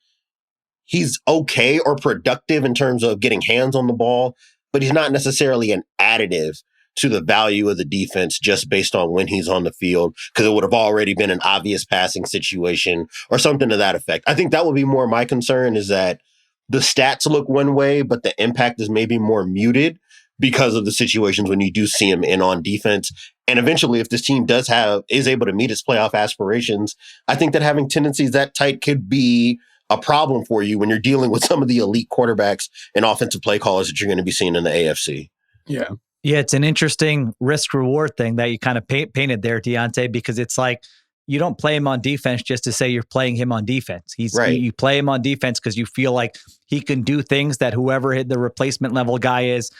he's okay or productive in terms of getting hands on the ball, but he's not necessarily an additive to the value of the defense just based on when he's on the field, because it would have already been an obvious passing situation or something to that effect. I think that would be more my concern, is that the stats look one way, but the impact is maybe more muted because of the situations when you do see him in on defense. And eventually, if this team is able to meet its playoff aspirations, I think that having tendencies that tight could be a problem for you when you're dealing with some of the elite quarterbacks and offensive play callers that you're going to be seeing in the AFC. Yeah. Yeah, it's an interesting risk-reward thing that you kind of painted there, Diante, because it's like you don't play him on defense just to say you're playing him on defense. Right. You play him on defense because you feel like he can do things that whoever the replacement level guy is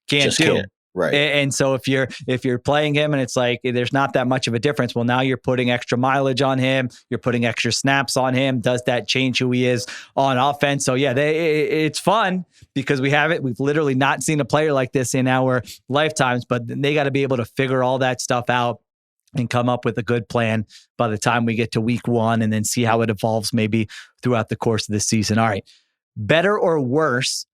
can't do. Right. And so if you're playing him and it's like there's not that much of a difference, well, now you're putting extra mileage on him, you're putting extra snaps on him. Does that change who he is on offense? So yeah, it's fun because we've literally not seen a player like this in our lifetimes, but they got to be able to figure all that stuff out and come up with a good plan by the time we get to week 1, and then see how it evolves maybe throughout the course of the season. All right, better or worse?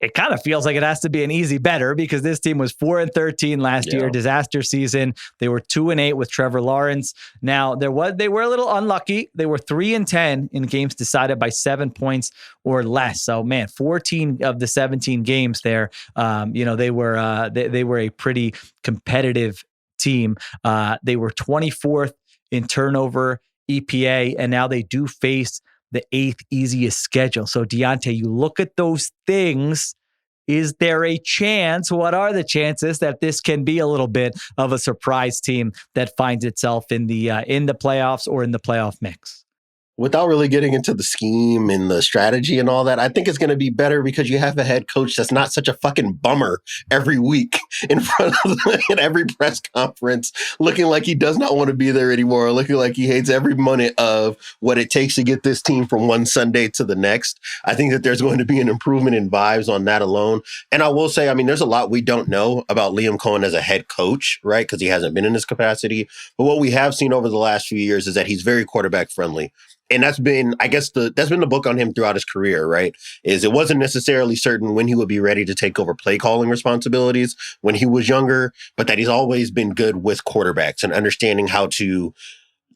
It kind of feels like it has to be an easy better, because this team was 4-13 last year, disaster season. They were 2-8 with Trevor Lawrence. Now they were a little unlucky. They were 3-10 in games decided by 7 points or less. So man, 14 of the 17 games there, they were a pretty competitive team. They were 24th in turnover EPA, and now they do face the 8th easiest schedule. So Diante, you look at those things. Is there a chance? What are the chances that this can be a little bit of a surprise team that finds itself in the playoffs or in the playoff mix? Without really getting into the scheme and the strategy and all that, I think it's going to be better because you have a head coach that's not such a fucking bummer every week in front of in every press conference, looking like he does not want to be there anymore, looking like he hates every minute of what it takes to get this team from one Sunday to the next. I think that there's going to be an improvement in vibes on that alone. And I will say, I mean, there's a lot we don't know about Liam Cohen as a head coach, right? Because he hasn't been in this capacity. But what we have seen over the last few years is that he's very quarterback friendly. And that's been, I guess, that's been the book on him throughout his career, right? Is it wasn't necessarily certain when he would be ready to take over play calling responsibilities when he was younger, but that he's always been good with quarterbacks and understanding how to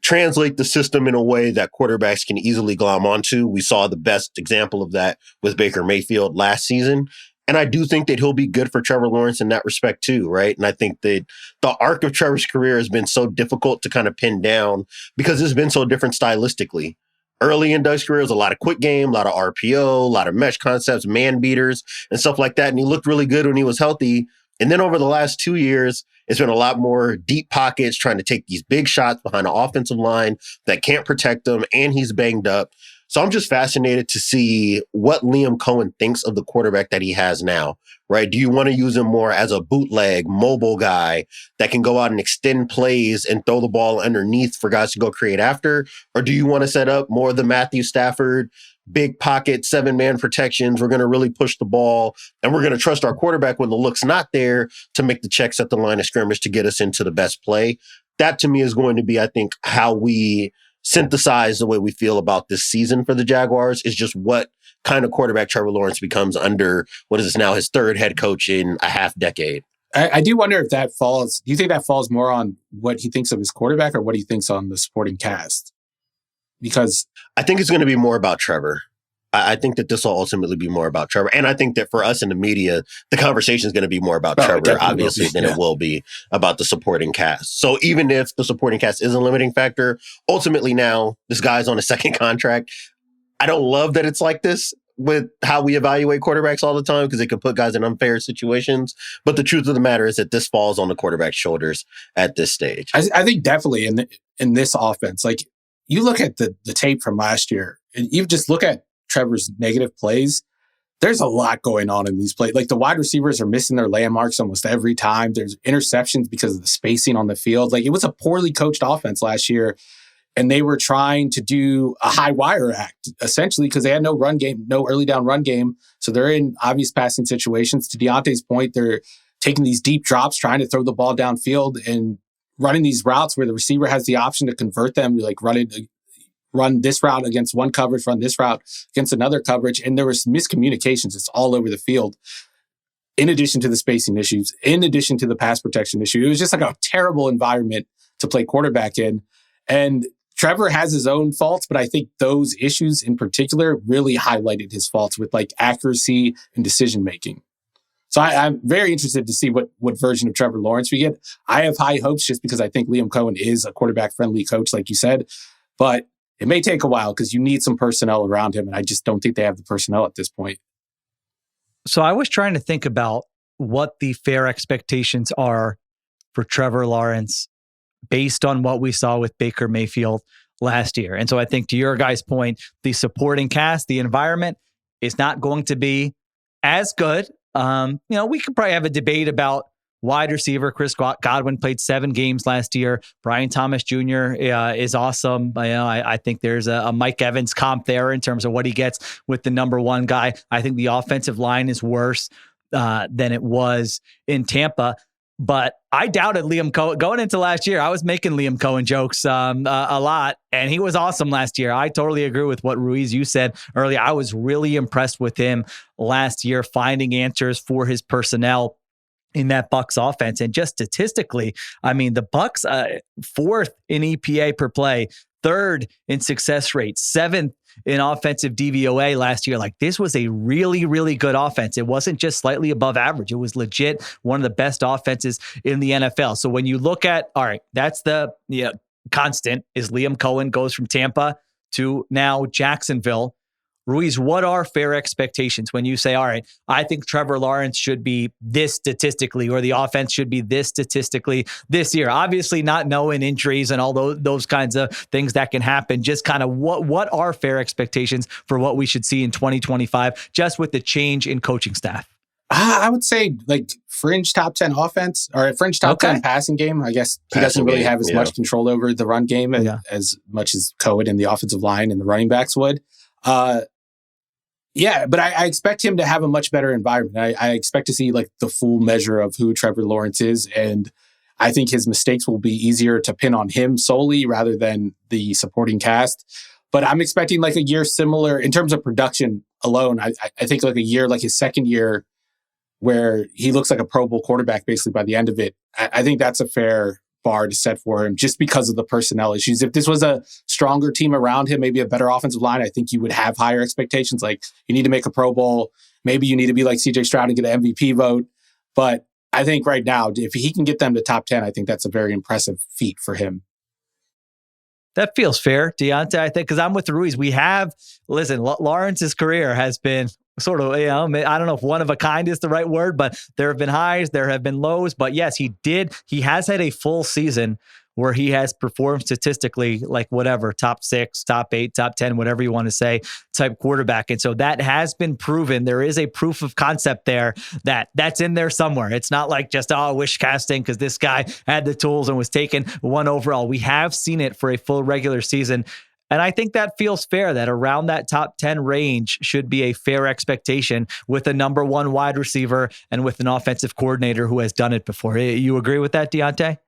translate the system in a way that quarterbacks can easily glom onto. We saw the best example of that with Baker Mayfield last season. And I do think that he'll be good for Trevor Lawrence in that respect too, right? And I think that the arc of Trevor's career has been so difficult to kind of pin down because it's been so different stylistically. Early in Doug's career, it was a lot of quick game, a lot of RPO, a lot of mesh concepts, man beaters, and stuff like that. And he looked really good when he was healthy. And then over the last 2 years, it's been a lot more deep pockets, trying to take these big shots behind the offensive line that can't protect him, and he's banged up. So I'm just fascinated to see what Liam Cohen thinks of the quarterback that he has now, right? Do you want to use him more as a bootleg, mobile guy that can go out and extend plays and throw the ball underneath for guys to go create after? Or do you want to set up more of the Matthew Stafford, big pocket, 7-man protections? We're going to really push the ball, and we're going to trust our quarterback when the look's not there to make the checks at the line of scrimmage to get us into the best play. That to me is going to be, I think, how we synthesize the way we feel about this season for the Jaguars, is just what kind of quarterback Trevor Lawrence becomes under, what is this now, his third head coach in a half decade. I do wonder if that falls, do you think that falls more on what he thinks of his quarterback or what he thinks on the supporting cast? Because I think it's going to be more about Trevor. I think that this will ultimately be more about Trevor. And I think that for us in the media, the conversation is going to be more about Trevor, obviously, than it will be about the supporting cast. So even if the supporting cast is a limiting factor, ultimately now this guy's on a second contract. I don't love that it's like this with how we evaluate quarterbacks all the time, because it can put guys in unfair situations. But the truth of the matter is that this falls on the quarterback's shoulders at this stage. I think definitely in this offense, like you look at the tape from last year and you just look at Trevor's negative plays, There's a lot going on in these plays. Like the wide receivers are missing their landmarks almost every time. There's interceptions because of the spacing on the field. Like it was a poorly coached offense last year, and they were trying to do a high wire act essentially because they had no run game, no early down run game. So they're in obvious passing situations. To Diante's point, they're taking these deep drops, trying to throw the ball downfield and running these routes where the receiver has the option to convert them, like run this route against one coverage, run this route against another coverage. And there was miscommunications. It's all over the field. In addition to the spacing issues, in addition to the pass protection issue, it was just like a terrible environment to play quarterback in. And Trevor has his own faults, but I think those issues in particular really highlighted his faults with like accuracy and decision-making. So I'm very interested to see what version of Trevor Lawrence we get. I have high hopes just because I think Liam Cohen is a quarterback-friendly coach, like you said. But it may take a while because you need some personnel around him, and I just don't think they have the personnel at this point. So I was trying to think about what the fair expectations are for Trevor Lawrence based on what we saw with Baker Mayfield last year. And so I think to your guys' point, the supporting cast, the environment is not going to be as good. We could probably have a debate about wide receiver. Chris Godwin played 7 games last year. Brian Thomas Jr. Is awesome. I think there's a Mike Evans comp there in terms of what he gets with the number 1 guy. I think the offensive line is worse than it was in Tampa. But I doubted Liam Cohen going into last year. I was making Liam Cohen jokes a lot, and he was awesome last year. I totally agree with what Ruiz, you said earlier. I was really impressed with him last year, finding answers for his personnel in that Bucs offense. And just statistically, I mean, the Bucs 4th in EPA per play, 3rd in success rate, 7th in offensive DVOA last year. Like this was a really, really good offense. It wasn't just slightly above average. It was legit one of the best offenses in the NFL. So when you look at, all right, that's the constant is Liam Cohen goes from Tampa to now Jacksonville. Ruiz, what are fair expectations when you say, all right, I think Trevor Lawrence should be this statistically, or the offense should be this statistically this year? Obviously not knowing injuries and all those kinds of things that can happen. Just kind of what are fair expectations for what we should see in 2025, just with the change in coaching staff? I would say like fringe top 10 offense or fringe top 10 passing game. I guess he doesn't really have as much control over the run game as much as Cohen and the offensive line and the running backs would. But I expect him to have a much better environment. I expect to see like the full measure of who Trevor Lawrence is. And I think his mistakes will be easier to pin on him solely rather than the supporting cast. But I'm expecting like a year similar in terms of production alone. I think like a year, like his second year, where he looks like a Pro Bowl quarterback basically by the end of it. I think that's a fair bar to set for him just because of the personnel issues. If this was a stronger team around him, maybe a better offensive line, I think you would have higher expectations. Like you need to make a Pro Bowl. Maybe you need to be like CJ Stroud and get an MVP vote. But I think right now, if he can get them to top 10, I think that's a very impressive feat for him. That feels fair, Diante, I think, because I'm with Ruiz. Lawrence's career has been sort of, I don't know if one of a kind is the right word, but there have been highs, there have been lows. But yes, he has had a full season where he has performed statistically like whatever, top 6, top 8, top 10, whatever you want to say, type quarterback. And so that has been proven. There is a proof of concept there that's in there somewhere. It's not like just, wish casting because this guy had the tools and was taken 1 overall. We have seen it for a full regular season. And I think that feels fair, that around that top 10 range should be a fair expectation with a number 1 wide receiver and with an offensive coordinator who has done it before. You agree with that, Diante?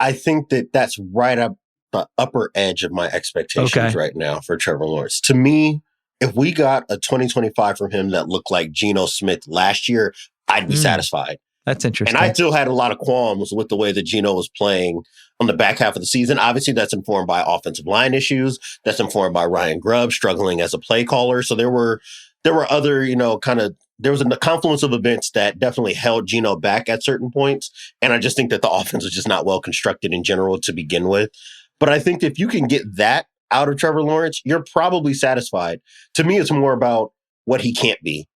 I think that's right up the upper edge of my expectations right now for Trevor Lawrence. To me, if we got a 2025 from him that looked like Geno Smith last year, I'd be satisfied. That's interesting. And I still had a lot of qualms with the way that Geno was playing on the back half of the season. Obviously, that's informed by offensive line issues. That's informed by Ryan Grubb struggling as a play caller. So there were other, there was a confluence of events that definitely held Geno back at certain points. And I just think that the offense was just not well constructed in general to begin with. But I think if you can get that out of Trevor Lawrence, you're probably satisfied. To me, it's more about what he can't be.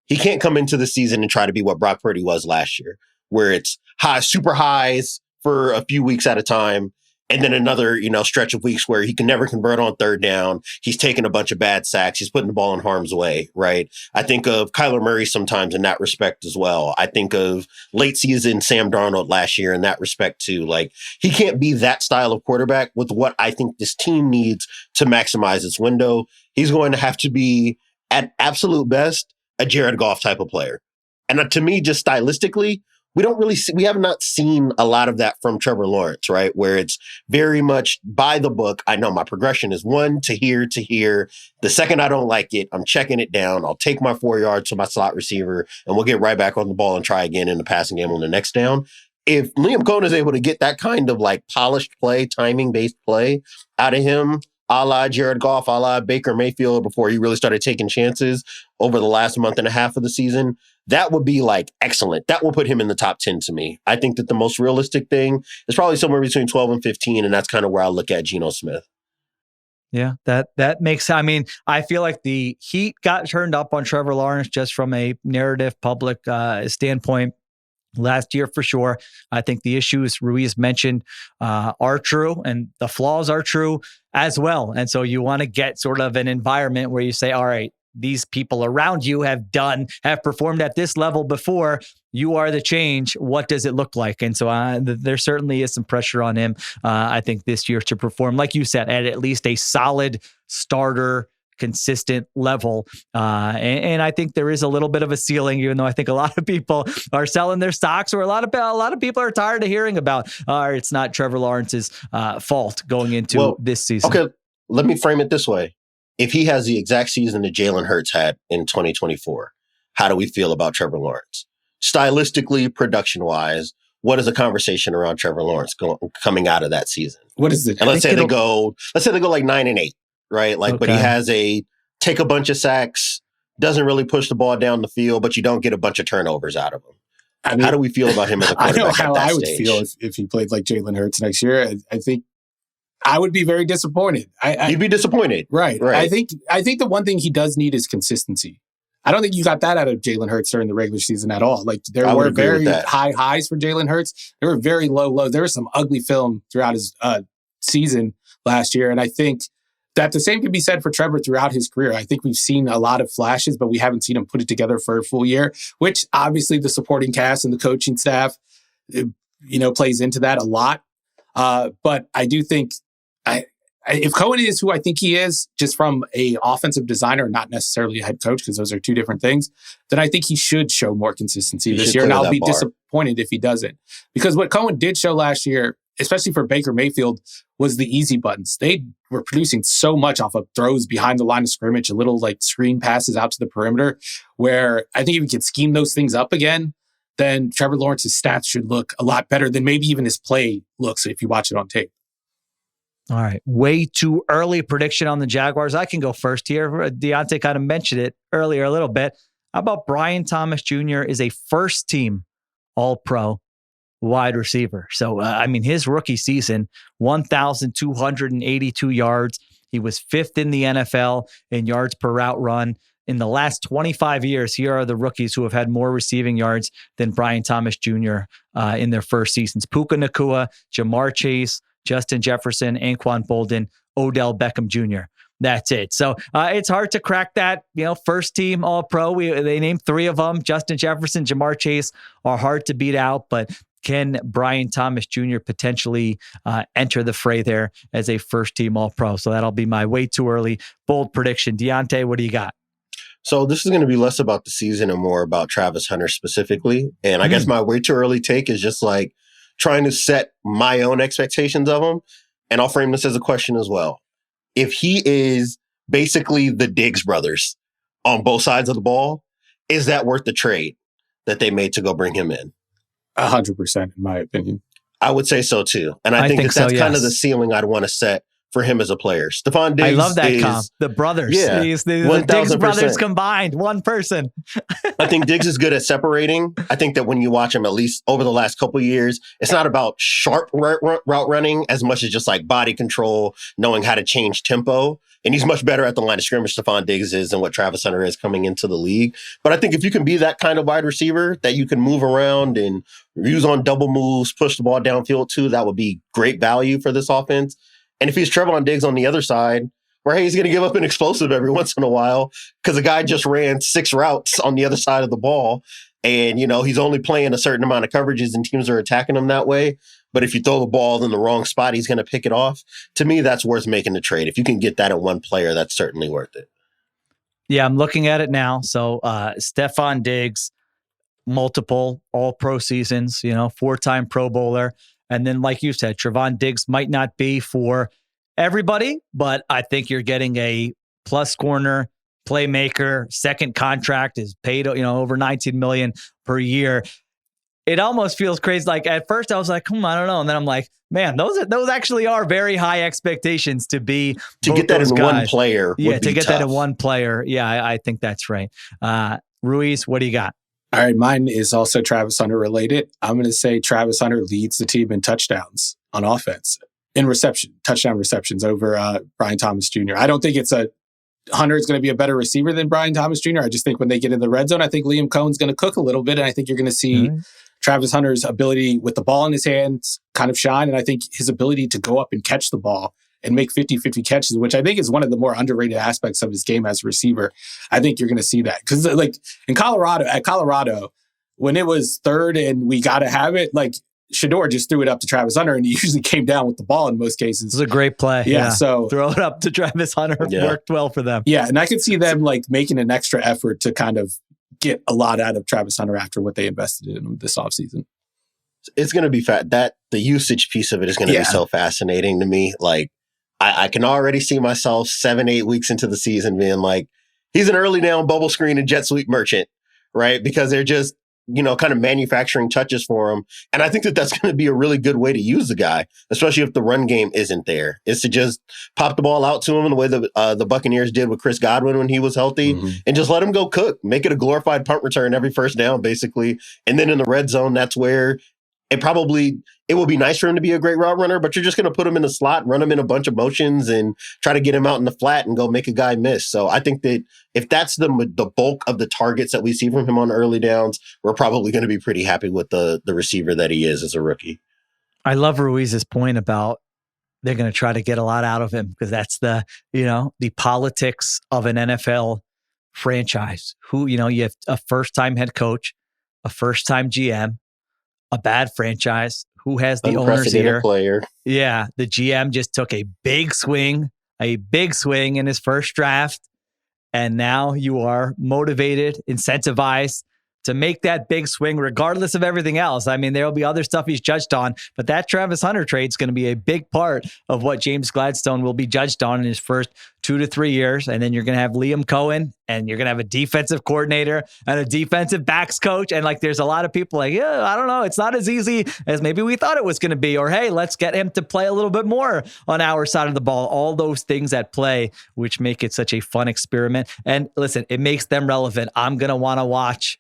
He can't come into the season and try to be what Brock Purdy was last year, where it's super highs for a few weeks at a time And then another, stretch of weeks where he can never convert on third down. He's taking a bunch of bad sacks. He's putting the ball in harm's way, right? I think of Kyler Murray sometimes in that respect as well. I think of late season Sam Darnold last year in that respect too. Like, he can't be that style of quarterback with what I think this team needs to maximize its window. He's going to have to be, at absolute best, a Jared Goff type of player. And to me, just stylistically, we have not seen a lot of that from Trevor Lawrence, right? Where it's very much by the book. I know my progression is 1 to here to here. The second I don't like it, I'm checking it down. I'll take my 4 yards to my slot receiver and we'll get right back on the ball and try again in the passing game on the next down. If Liam Cohen is able to get that kind of like polished play, timing-based play out of him, a la Jared Goff, a la Baker Mayfield before he really started taking chances over the last month and a half of the season, that would be like excellent. That will put him in the top 10 to me. I think that the most realistic thing is probably somewhere between 12 and 15, and that's kind of where I look at Geno Smith. Yeah, that makes, I feel like the heat got turned up on Trevor Lawrence just from a narrative public standpoint last year for sure. I think the issues Ruiz mentioned are true and the flaws are true as well. And so you want to get sort of an environment where you say, all right, these people around you have performed at this level before. You are the change. What does it look like? And so there certainly is some pressure on him, I think, this year to perform, like you said, at least a solid starter, consistent level. And I think there is a little bit of a ceiling, even though I think a lot of people are selling their stocks, or a lot of people are tired of hearing about, it's not Trevor Lawrence's fault going into this season. Okay, let me frame it this way. If he has the exact season that Jalen Hurts had in 2024, how do we feel about Trevor Lawrence? Stylistically, production-wise, what is the conversation around Trevor Lawrence coming out of that season? What is it? And let's say they go like 9-8, right? Like, okay. But he has take a bunch of sacks, doesn't really push the ball down the field, but you don't get a bunch of turnovers out of him. How do we feel about him as a quarterback? I know how I would stage? feel if he played like Jalen Hurts next year. I think I would be very disappointed. You'd be disappointed. Right. I think the one thing he does need is consistency. I don't think you got that out of Jalen Hurts during the regular season at all. Like, there were very high highs for Jalen Hurts. There were very low lows. There was some ugly film throughout his season last year. And I think that the same can be said for Trevor throughout his career. I think we've seen a lot of flashes, but we haven't seen him put it together for a full year, which obviously the supporting cast and the coaching staff, plays into that a lot. But I do think if Cohen is who I think he is, just from a offensive designer, not necessarily a head coach, because those are two different things, then I think he should show more consistency this year. And I'll be disappointed if he doesn't. Because what Cohen did show last year, especially for Baker Mayfield, was the easy buttons. They were producing so much off of throws behind the line of scrimmage, a little like screen passes out to the perimeter, where I think if we could scheme those things up again, then Trevor Lawrence's stats should look a lot better than maybe even his play looks if you watch it on tape. All right. Way too early prediction on the Jaguars. I can go first here. Diante kind of mentioned it earlier a little bit. How about Brian Thomas Jr. is a first-team All-Pro wide receiver. So, his rookie season, 1,282 yards. He was fifth in the NFL in yards per route run. In the last 25 years, here are the rookies who have had more receiving yards than Brian Thomas Jr. In their first seasons. Puka Nacua, Jamar Chase, Justin Jefferson, Anquan Bolden, Odell Beckham Jr. That's it. So it's hard to crack that, first team All-Pro. They named three of them. Justin Jefferson, Jamar Chase are hard to beat out, but can Brian Thomas Jr. potentially enter the fray there as a first team All-Pro? So that'll be my way too early bold prediction. Diante, what do you got? So this is going to be less about the season and more about Travis Hunter specifically. And I guess my way too early take is just like trying to set my own expectations of him. And I'll frame this as a question as well. If he is basically the Diggs brothers on both sides of the ball, is that worth the trade that they made to go bring him in? 100%, in my opinion. I would say so too. And I think that's kind of the ceiling I'd want to set for him as a player. Stephon Diggs, I love that comp. The brothers. Yeah, the Diggs brothers combined. One person. I think Diggs is good at separating. I think that when you watch him, at least over the last couple of years, it's not about sharp route running as much as just like body control, knowing how to change tempo. And he's much better at the line of scrimmage, Stephon Diggs is, than what Travis Hunter is coming into the league. But I think if you can be that kind of wide receiver that you can move around and use on double moves, push the ball downfield too, that would be great value for this offense. And if he's Trevon Diggs on the other side, where he's going to give up an explosive every once in a while because the guy just ran 6 routes on the other side of the ball. And, he's only playing a certain amount of coverages and teams are attacking him that way. But if you throw the ball in the wrong spot, he's going to pick it off. To me, that's worth making the trade. If you can get that in one player, that's certainly worth it. Yeah, I'm looking at it now. So Stephon Diggs, multiple all-pro seasons, 4-time Pro Bowler. And then, like you said, Trevon Diggs might not be for everybody, but I think you're getting a plus corner, playmaker. Second contract is paid, over $19 million per year. It almost feels crazy. Like at first I was like, I don't know. And then I'm like, man, those actually are very high expectations to be. To get that in guys. One player. Yeah, to get tough. that in one player. Yeah, I think that's right. Ruiz, what do you got? All right, mine is also Travis Hunter related. I'm going to say Travis Hunter leads the team in touchdowns on offense, in touchdown receptions over Brian Thomas Jr. I don't think Hunter is going to be a better receiver than Brian Thomas Jr. I just think when they get in the red zone, I think Liam Cohen's going to cook a little bit. And I think you're going to see Travis Hunter's ability with the ball in his hands kind of shine. And I think his ability to go up and catch the ball and make 50-50 catches, which I think is one of the more underrated aspects of his game as a receiver. I think you're going to see that. Because like at Colorado, when it was third and we got to have it, like Shedeur just threw it up to Travis Hunter and he usually came down with the ball in most cases. It was a great play. Yeah. So throw it up to Travis Hunter worked well for them. Yeah. And I could see them like making an extra effort to kind of get a lot out of Travis Hunter after what they invested in him this offseason. It's going to be the usage piece of it is going to be so fascinating to me. Like, I can already see myself 7-8 weeks into the season being like, he's an early down bubble screen and jet sweep merchant, right? Because they're just, kind of manufacturing touches for him. And I think that that's going to be a really good way to use the guy, especially if the run game isn't there, is to just pop the ball out to him in the way the Buccaneers did with Chris Godwin when he was healthy and just let him go cook, make it a glorified punt return every first down, basically. And then in the red zone, that's where it will be nice for him to be a great route runner, but you're just going to put him in the slot, run him in a bunch of motions and try to get him out in the flat and go make a guy miss. So I think that if that's the bulk of the targets that we see from him on early downs, we're probably going to be pretty happy with the receiver that he is as a rookie. I love Ruiz's point about they're going to try to get a lot out of him because that's the politics of an NFL franchise. You have a first-time head coach, a first-time GM, a bad franchise. Who has the owners here? Player. Yeah, the GM just took a big swing in his first draft, and now you are motivated, incentivized to make that big swing regardless of everything else. I mean, there'll be other stuff he's judged on, but that Travis Hunter trade is going to be a big part of what James Gladstone will be judged on in his first 2 to 3 years. And then you're going to have Liam Cohen and you're going to have a defensive coordinator and a defensive backs coach. And like, there's a lot of people like, yeah, I don't know. It's not as easy as maybe we thought it was going to be, or, hey, let's get him to play a little bit more on our side of the ball. All those things at play, which make it such a fun experiment. And listen, it makes them relevant. I'm going to want to watch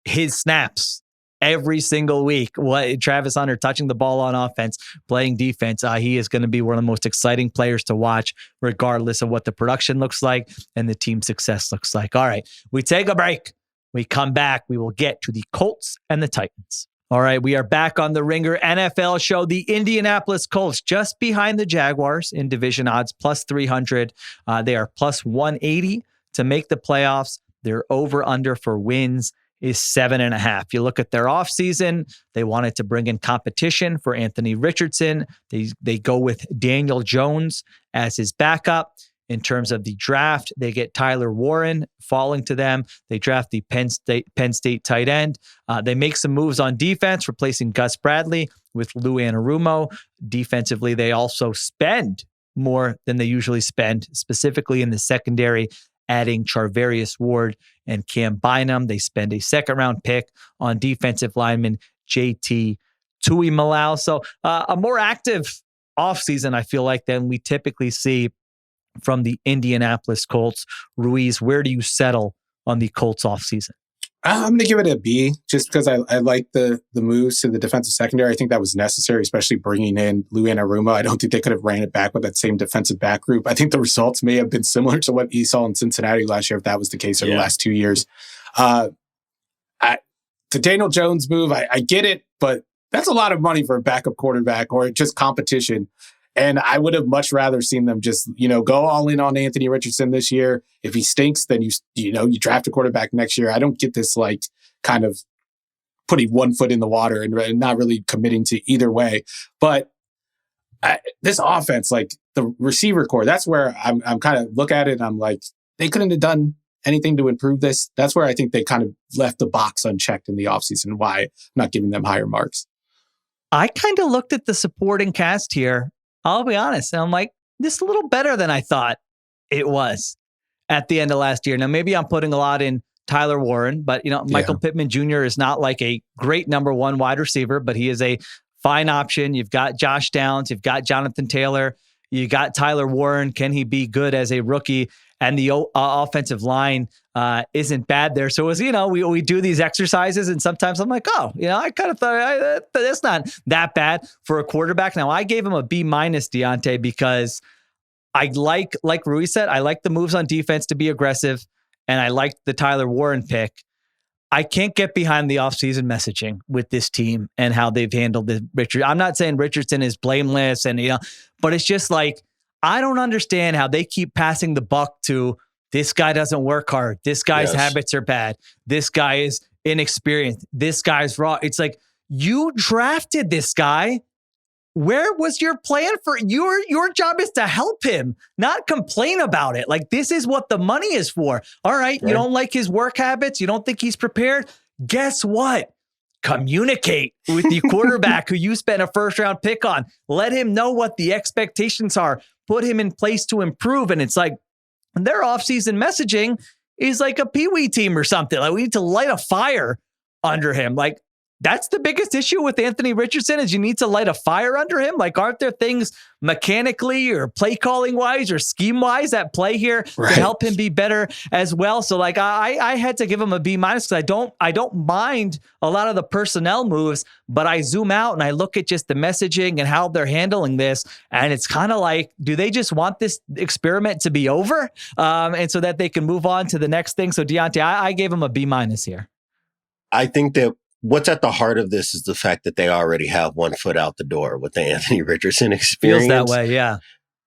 his snaps every single week. What Travis Hunter touching the ball on offense, playing defense. He is going to be one of the most exciting players to watch, regardless of what the production looks like and the team success looks like. All right, we take a break. We come back. We will get to the Colts and the Titans. All right, we are back on the Ringer NFL show. The Indianapolis Colts just behind the Jaguars in division odds, plus 300. They are plus 180 to make the playoffs. Their over-under for wins is 7.5. You look at their offseason, they wanted to bring in competition for Anthony Richardson. They go with Daniel Jones as his backup. In terms of the draft, they get Tyler Warren falling to them. They draft the Penn State tight end. They make some moves on defense, replacing Gus Bradley with Lou Anarumo. Defensively, they also spend more than they usually spend, specifically in the secondary, adding Charvarius Ward and Cam Bynum. They spend a second-round pick on defensive lineman JT Tuimoloau. So a more active offseason, I feel like, than we typically see from the Indianapolis Colts. Ruiz, where do you settle on the Colts offseason? I'm going to give it a B just because I like the moves to the defensive secondary. I think that was necessary, especially bringing in Arjuna. I don't think they could have ran it back with that same defensive back group. I think the results may have been similar to what you saw in Cincinnati last year, if that was the case, or the last 2 years. The Daniel Jones move, I get it, but that's a lot of money for a backup quarterback or just competition. And I would have much rather seen them just, go all in on Anthony Richardson this year. If he stinks, then you draft a quarterback next year. I don't get this kind of putting one foot in the water and not really committing to either way. But this offense, the receiver core, that's where I'm kind of look at it and I'm like, they couldn't have done anything to improve this. That's where I think they kind of left the box unchecked in the offseason, why I'm not giving them higher marks. I kind of looked at the supporting cast here. I'll be honest. And I'm like, this is a little better than I thought it was at the end of last year. Now, maybe I'm putting a lot in Tyler Warren, but Michael Pittman Jr. is not like a great number one wide receiver, but he is a fine option. You've got Josh Downs, you've got Jonathan Taylor, you got Tyler Warren. Can he be good as a rookie? And the offensive line isn't bad there. So as we do these exercises, and sometimes I'm like, I kind of thought that's not that bad for a quarterback. Now I gave him a B- Diante because I like Ruiz said, I like the moves on defense to be aggressive, and I like the Tyler Warren pick. I can't get behind the offseason messaging with this team and how they've handled the Richard. I'm not saying Richardson is blameless, and but it's just like, I don't understand how they keep passing the buck to this guy doesn't work hard. This guy's habits are bad. This guy is inexperienced. This guy's raw. It's like, you drafted this guy. Where was your plan for your job is to help him, not complain about it. Like, this is what the money is for. All right. You don't like his work habits. You don't think he's prepared. Guess what? Communicate with the quarterback who you spent a first round pick on. Let him know what the expectations are. Put him in place to improve. And it's like, their offseason messaging is like a peewee team or something. Like, we need to light a fire under him. Like, that's the biggest issue with Anthony Richardson, is you need to light a fire under him. Like, aren't there things mechanically or play calling wise or scheme wise at play here to help him be better as well? So like, I had to give him a B- because I don't mind a lot of the personnel moves, but I zoom out and I look at just the messaging and how they're handling this. And it's kind of like, do they just want this experiment to be over? And so that they can move on to the next thing. So Diante, I gave him a B- here. I think that what's at the heart of this is the fact that they already have one foot out the door with the Anthony Richardson experience. Feels that way, yeah.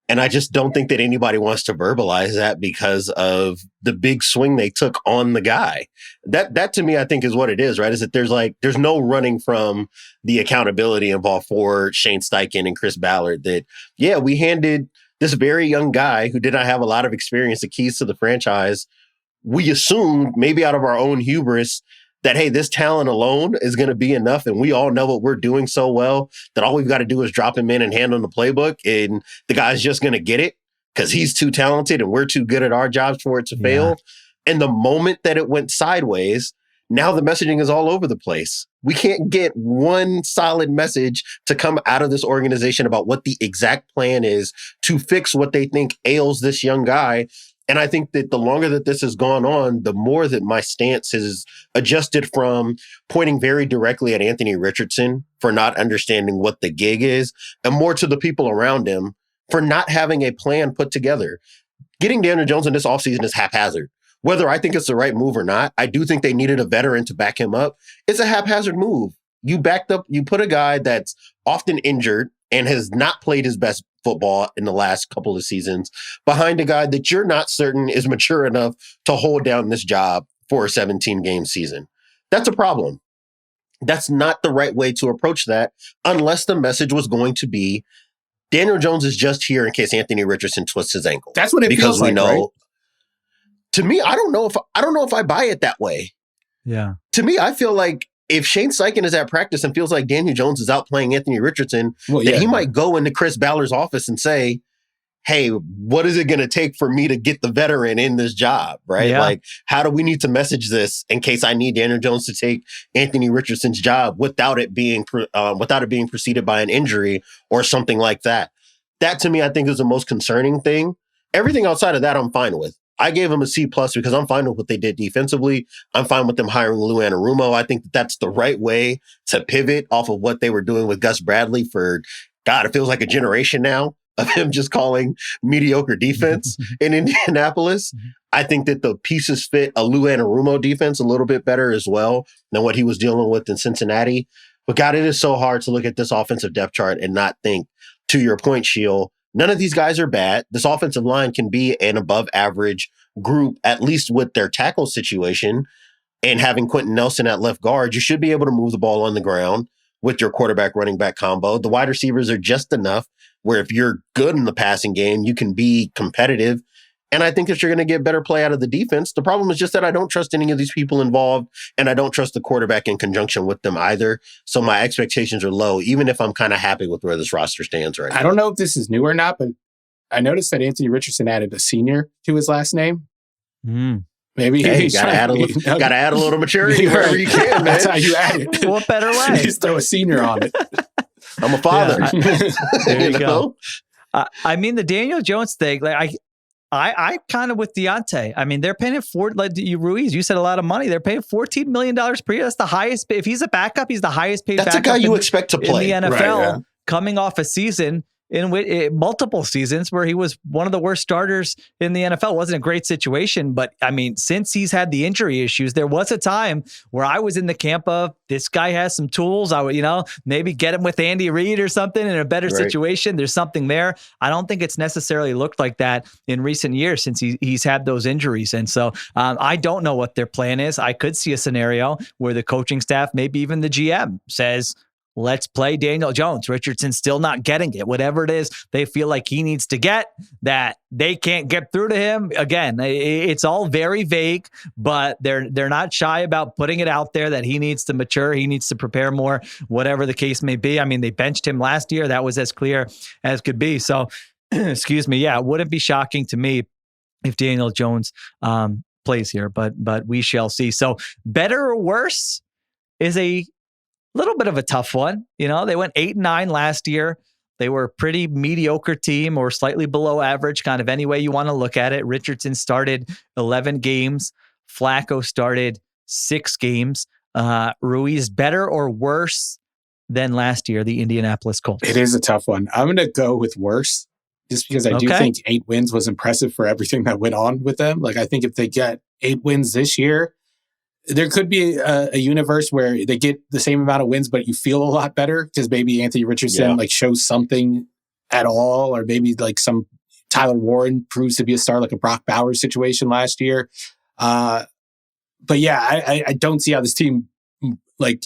And I just don't think that anybody wants to verbalize that because of the big swing they took on the guy. That to me, I think, is what it is, right? Is that there's no running from the accountability involved for Shane Steichen and Chris Ballard. That, we handed this very young guy who did not have a lot of experience the keys to the franchise. We assumed, maybe out of our own hubris, that, hey, this talent alone is going to be enough. And we all know what we're doing so well that all we've got to do is drop him in and hand him the playbook. And the guy's just going to get it because he's too talented and we're too good at our jobs for it to fail. And the moment that it went sideways, now the messaging is all over the place. We can't get one solid message to come out of this organization about what the exact plan is to fix what they think ails this young guy. And I think that the longer that this has gone on, the more that my stance has adjusted from pointing very directly at Anthony Richardson for not understanding what the gig is, and more to the people around him for not having a plan put together. Getting Daniel Jones in this offseason is haphazard. Whether I think it's the right move or not, I do think they needed a veteran to back him up. It's a haphazard move. You put a guy that's often injured and has not played his best football in the last couple of seasons behind a guy that you're not certain is mature enough to hold down this job for a 17-game season. That's a problem. That's not the right way to approach that unless the message was going to be Daniel Jones is just here in case Anthony Richardson twists his ankle. That's what it feels like, right? To me, I don't know if I buy it that way. Yeah. To me, I feel like if Shane Steichen is at practice and feels like Daniel Jones is out playing Anthony Richardson, then he might go into Chris Ballard's office and say, hey, what is it going to take for me to get the veteran in this job, right? Yeah. Like, how do we need to message this in case I need Daniel Jones to take Anthony Richardson's job without it being preceded by an injury or something like that? That to me, I think is the most concerning thing. Everything outside of that, I'm fine with. I gave them a C+ because I'm fine with what they did defensively. I'm fine with them hiring Lou Anarumo. I think that's the right way to pivot off of what they were doing with Gus Bradley for, God, it feels like a generation now of him just calling mediocre defense in Indianapolis. I think that the pieces fit a Lou Anarumo defense a little bit better as well than what he was dealing with in Cincinnati. But God, it is so hard to look at this offensive depth chart and not think, to your point, Sheil, none of these guys are bad. This offensive line can be an above average group, at least with their tackle situation. And having Quentin Nelson at left guard, you should be able to move the ball on the ground with your quarterback running back combo. The wide receivers are just enough where if you're good in the passing game, you can be competitive. And I think that you're going to get better play out of the defense. The problem is just that I don't trust any of these people involved, and I don't trust the quarterback in conjunction with them either. So my expectations are low, even if I'm kind of happy with where this roster stands right now. I don't know if this is new or not, but I noticed that Anthony Richardson added a senior to his last name. Maybe you gotta add a little maturity wherever you can, man. That's how you add it. What better way? Just throw a senior on it. I'm a father. There you go. I mean, the Daniel Jones thing, like I kind of with Diante. I mean, they're paying it for, like Ruiz, you said a lot of money. They're paying $14 million per year. That's the highest. If he's a backup, he's the highest paid That's backup. That's a guy you expect to play in the NFL, coming off a season in which multiple seasons where he was one of the worst starters in the NFL. It wasn't a great situation, but I mean, since he's had the injury issues, there was a time where I was in the camp of this guy has some tools. I would, maybe get him with Andy Reid or something in a better situation. There's something there. I don't think it's necessarily looked like that in recent years since he's had those injuries. And so I don't know what their plan is. I could see a scenario where the coaching staff, maybe even the GM says, let's play Daniel Jones. Richardson's still not getting it. Whatever it is they feel like he needs to get, that they can't get through to him. Again, it's all very vague, but they're not shy about putting it out there that he needs to mature. He needs to prepare more, whatever the case may be. I mean, they benched him last year. That was as clear as could be. So, excuse me. Yeah, it wouldn't be shocking to me if Daniel Jones plays here, but we shall see. So better or worse is a little bit of a tough one. They went 8-9 last year. They were a pretty mediocre team or slightly below average, kind of any way you want to look at it. Richardson started 11 games. Flacco started 6 games. Ruiz, better or worse than last year, the Indianapolis Colts? It is a tough one. I'm going to go with worse, just because I do think 8 wins was impressive for everything that went on with them. Like, I think if they get 8 wins this year, there could be a universe where they get the same amount of wins, but you feel a lot better because maybe Anthony Richardson shows something at all, or maybe like some Tyler Warren proves to be a star, like a Brock Bowers situation last year. But yeah, I don't see how this team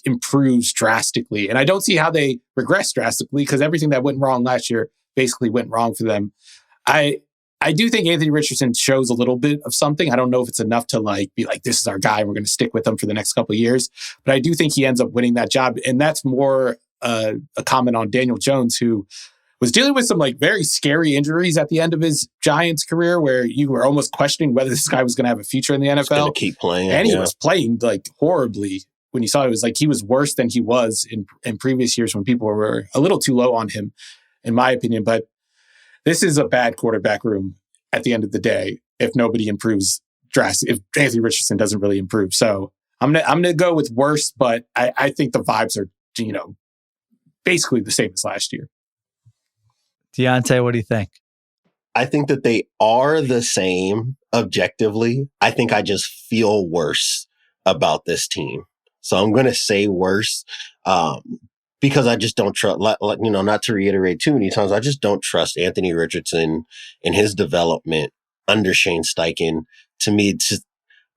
improves drastically, and I don't see how they regress drastically because everything that went wrong last year basically went wrong for them. I do think Anthony Richardson shows a little bit of something. I don't know if it's enough to be like, this is our guy, we're going to stick with him for the next couple of years. But I do think he ends up winning that job. And that's more a comment on Daniel Jones, who was dealing with some very scary injuries at the end of his Giants career, where you were almost questioning whether this guy was going to have a future in the NFL. He's going to keep playing. And he was playing horribly. When you saw it, was he was worse than he was in previous years when people were a little too low on him, in my opinion. But this is a bad quarterback room at the end of the day if nobody improves drastically, if Anthony Richardson doesn't really improve. So I'm gonna go with worse, but I think the vibes are, basically the same as last year. Diante, what do you think? I think that they are the same objectively. I think I just feel worse about this team. So I'm going to say worse. Because I just don't trust, not to reiterate too many times, I just don't trust Anthony Richardson and his development under Shane Steichen. To me,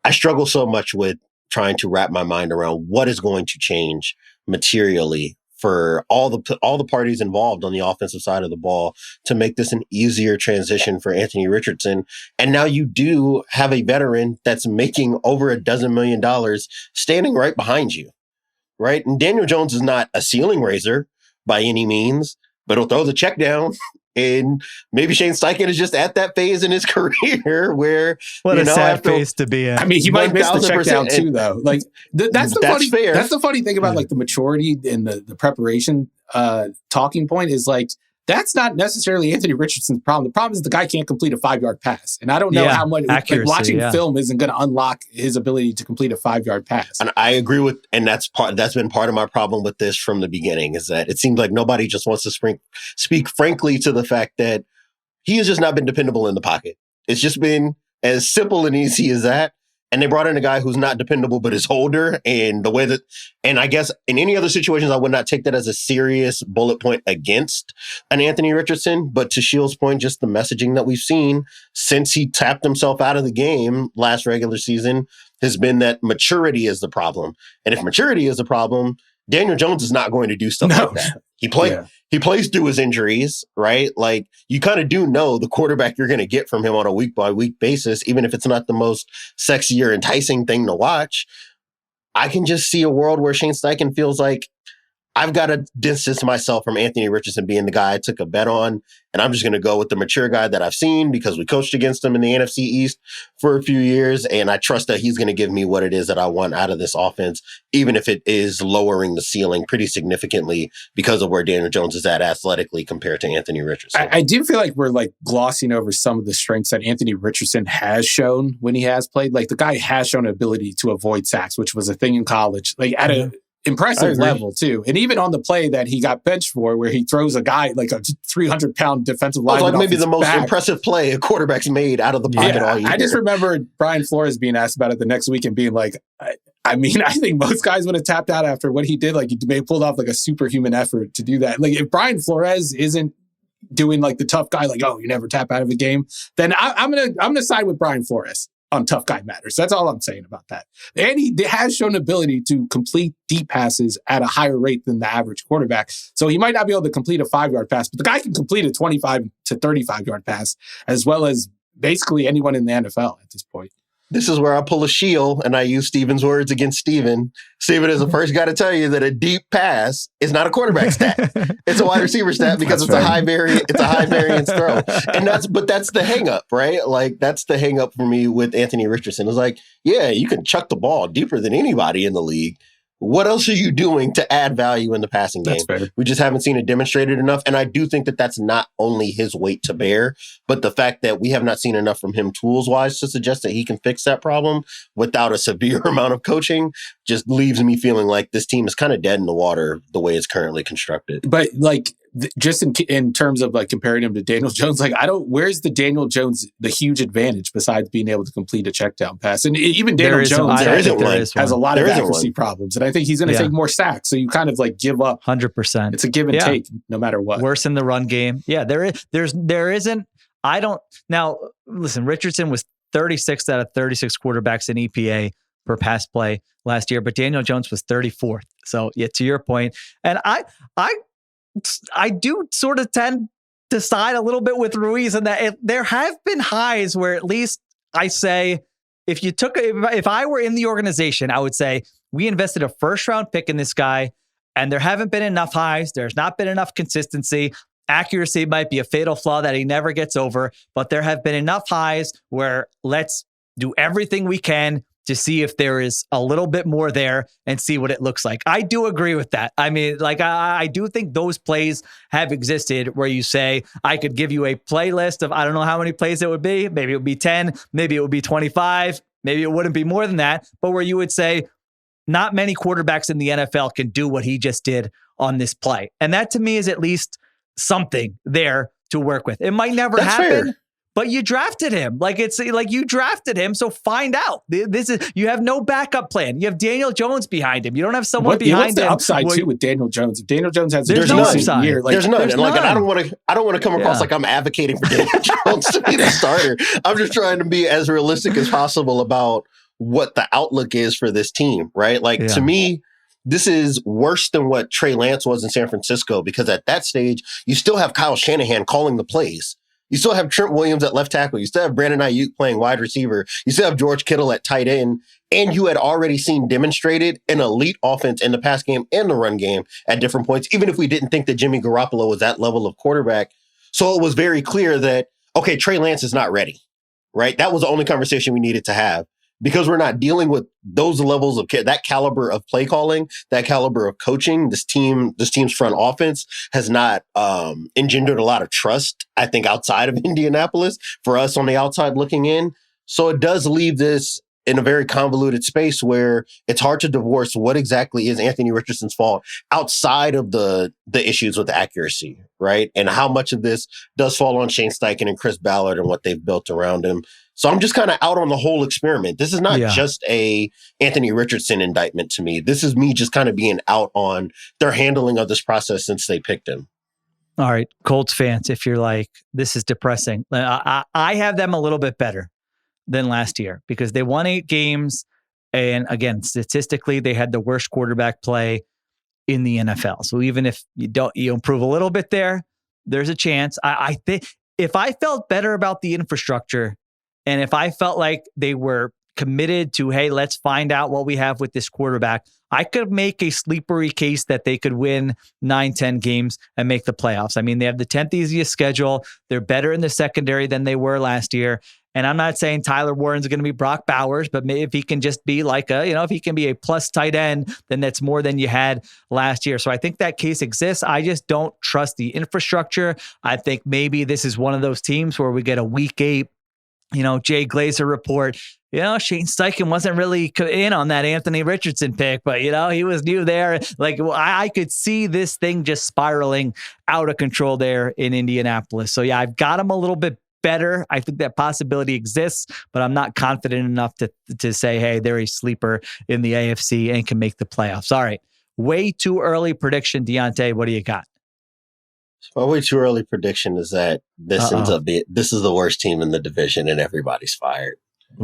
I struggle so much with trying to wrap my mind around what is going to change materially for all the parties involved on the offensive side of the ball to make this an easier transition for Anthony Richardson. And now you do have a veteran that's making over $12 million standing right behind you. Right. And Daniel Jones is not a ceiling raiser by any means, but he'll throw the check down. And maybe Shane Steichen is just at that phase in his career where, what a sad phase to be in. I mean, he might miss the check down too, though. That's the funny thing about the maturity and the preparation talking point is That's not necessarily Anthony Richardson's problem. The problem is the guy can't complete a 5-yard pass. And I don't know how much accuracy, watching film isn't going to unlock his ability to complete a 5-yard pass. And I agree with, and that's been part of my problem with this from the beginning, is that it seems like nobody just wants to speak frankly to the fact that he has just not been dependable in the pocket. It's just been as simple and easy as that. And they brought in a guy who's not dependable, but is older. And the way that, and I guess in any other situations, I would not take that as a serious bullet point against an Anthony Richardson. But to Sheil's point, just the messaging that we've seen since he tapped himself out of the game last regular season has been that maturity is the problem. And if maturity is the problem, Daniel Jones is not going to do stuff like that. He plays through his injuries, right? Like, you kind of do know the quarterback you're going to get from him on a week-by-week basis, even if it's not the most sexy or enticing thing to watch. I can just see a world where Shane Steichen feels like, I've got to distance myself from Anthony Richardson being the guy I took a bet on, and I'm just going to go with the mature guy that I've seen because we coached against him in the NFC East for a few years, and I trust that he's going to give me what it is that I want out of this offense, even if it is lowering the ceiling pretty significantly because of where Daniel Jones is at athletically compared to Anthony Richardson. I do feel like we're like glossing over some of the strengths that Anthony Richardson has shown when he has played. Like, the guy has shown an ability to avoid sacks, which was a thing in college, like at a impressive level too. And even on the play that he got benched for, where he throws a guy like a 300-pound defensive lineman, like maybe the most impressive play a quarterback's made out of the pocket all year. I just remember Brian Flores being asked about it the next week and being like, I mean, I think most guys would have tapped out after what he did. Like, he may have pulled off like a superhuman effort to do that. Like, if Brian Flores isn't doing like the tough guy, like, oh, you never tap out of a game, then I'm gonna side with Brian Flores on tough guy matters. That's all I'm saying about that. And he has shown ability to complete deep passes at a higher rate than the average quarterback. So he might not be able to complete a 5-yard pass, but the guy can complete a 25 to 35-yard pass, as well as basically anyone in the NFL at this point. This is where I pull a Sheil and I use Steven's words against Steven. Steven is the first guy to tell you that a deep pass is not a quarterback stat. It's a wide receiver stat because it's a high variance throw. And that's the hang up, right? Like, that's the hang up for me with Anthony Richardson. It's like, yeah, you can chuck the ball deeper than anybody in the league. What else are you doing to add value in the passing game? We just haven't seen it demonstrated enough. And I do think that that's not only his weight to bear, but the fact that we have not seen enough from him tools-wise to suggest that he can fix that problem without a severe amount of coaching just leaves me feeling like this team is kind of dead in the water the way it's currently constructed. But like, just in terms of like comparing him to Daniel Jones, like, where's the Daniel Jones, the huge advantage besides being able to complete a check down pass? And even Daniel Jones has a lot of accuracy problems. And I think he's going to take more sacks. So you kind of like give up 100%. It's a give and take no matter what. Worse in the run game. Yeah, there isn't. Now listen, Richardson was 36th out of 36 quarterbacks in EPA per pass play last year, but Daniel Jones was 34th. So yeah, to your point. And I do sort of tend to side a little bit with Ruiz in that there have been highs where at least I say, if I were in the organization, I would say we invested a first-round pick in this guy, and there haven't been enough highs. There's not been enough consistency. Accuracy might be a fatal flaw that he never gets over, but there have been enough highs where let's do everything we can to see if there is a little bit more there and see what it looks like. I do agree with that. I mean, like, I do think those plays have existed where you say, I could give you a playlist of, I don't know how many plays it would be. Maybe it would be 10, maybe it would be 25, maybe it wouldn't be more than that, but where you would say, not many quarterbacks in the NFL can do what he just did on this play. And that to me is at least something there to work with. It might never happen. Fair. But you drafted him. Like, it's like you drafted him, so find out. You have no backup plan. You have Daniel Jones behind him. You don't have someone behind him. What's the upside too with Daniel Jones? If Daniel Jones has there's a decent year, like, there's none. And like, I don't want to come across like I'm advocating for Daniel Jones to be the starter. I'm just trying to be as realistic as possible about what the outlook is for this team, right? Like, to me, this is worse than what Trey Lance was in San Francisco, because at that stage, you still have Kyle Shanahan calling the plays. You still have Trent Williams at left tackle. You still have Brandon Ayuk playing wide receiver. You still have George Kittle at tight end. And you had already seen demonstrated an elite offense in the pass game and the run game at different points, even if we didn't think that Jimmy Garoppolo was that level of quarterback. So it was very clear that, okay, Trey Lance is not ready, right? That was the only conversation we needed to have. because we're not dealing with those levels of that caliber of play calling, that caliber of coaching. This team's front offense has not engendered a lot of trust, I think, outside of Indianapolis for us on the outside looking in. So it does leave this in a very convoluted space where it's hard to divorce what exactly is Anthony Richardson's fault outside of the issues with accuracy, right? And how much of this does fall on Shane Steichen and Chris Ballard and what they've built around him. So I'm just kind of out on the whole experiment. This is not just a Anthony Richardson indictment to me. This is me just kind of being out on their handling of this process since they picked him. All right, Colts fans, if you're like, this is depressing, I have them a little bit better than last year because they won 8 games. And again, statistically, they had the worst quarterback play in the NFL. So even if you improve a little bit there's a chance. I think if I felt better about the infrastructure and if I felt like they were committed to, hey, let's find out what we have with this quarterback, I could make a sleepery case that they could win 9-10 games and make the playoffs. I mean, they have the 10th easiest schedule. They're better in the secondary than they were last year. And I'm not saying Tyler Warren's going to be Brock Bowers, but maybe if he can just be like if he can be a plus tight end, then that's more than you had last year. So I think that case exists. I just don't trust the infrastructure. I think maybe this is one of those teams where we get a week 8, Jay Glazer report. Shane Steichen wasn't really in on that Anthony Richardson pick, but, he was new there. Like, I could see this thing just spiraling out of control there in Indianapolis. So, yeah, I've got him a little bit better. I think that possibility exists, but I'm not confident enough to say, hey, they're a sleeper in the AFC and can make the playoffs. All right. Way too early prediction. Diante, what do you got? My way too early prediction is that this ends up this is the worst team in the division and everybody's fired.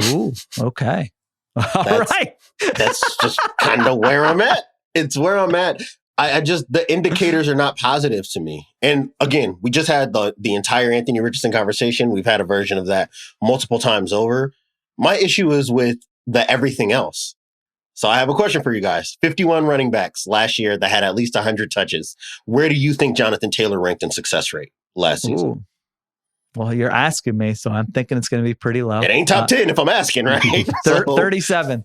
Ooh, okay. All right. That's just kind of where I'm at. It's where I'm at. I just, the indicators are not positive to me. And again, we just had the entire Anthony Richardson conversation. We've had a version of that multiple times over. My issue is with the everything else. So I have a question for you guys. 51 running backs last year that had at least 100 touches. Where do you think Jonathan Taylor ranked in success rate last season? Ooh. Well, you're asking me, so I'm thinking it's going to be pretty low. It ain't top 10 if I'm asking, right? 37.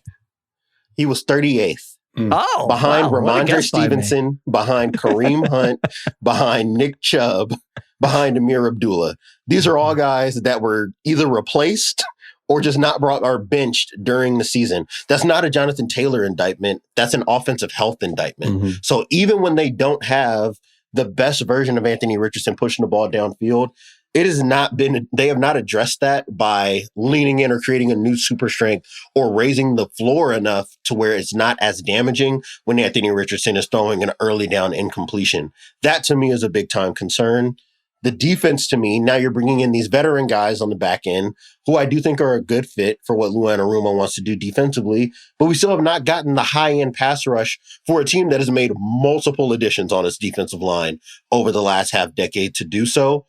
He was 38th. Oh, behind Ramondre Stevenson, behind Kareem Hunt, behind Nick Chubb, behind Amir Abdullah. These are all guys that were either replaced or just not brought or benched during the season. That's not a Jonathan Taylor indictment. That's an offensive health indictment. Mm-hmm. So even when they don't have the best version of Anthony Richardson pushing the ball downfield, they have not addressed that by leaning in or creating a new super strength or raising the floor enough to where it's not as damaging when Anthony Richardson is throwing an early down incompletion. That to me is a big time concern. The defense to me, now you're bringing in these veteran guys on the back end who I do think are a good fit for what Lou Anarumo wants to do defensively, but we still have not gotten the high-end pass rush for a team that has made multiple additions on its defensive line over the last half decade to do so.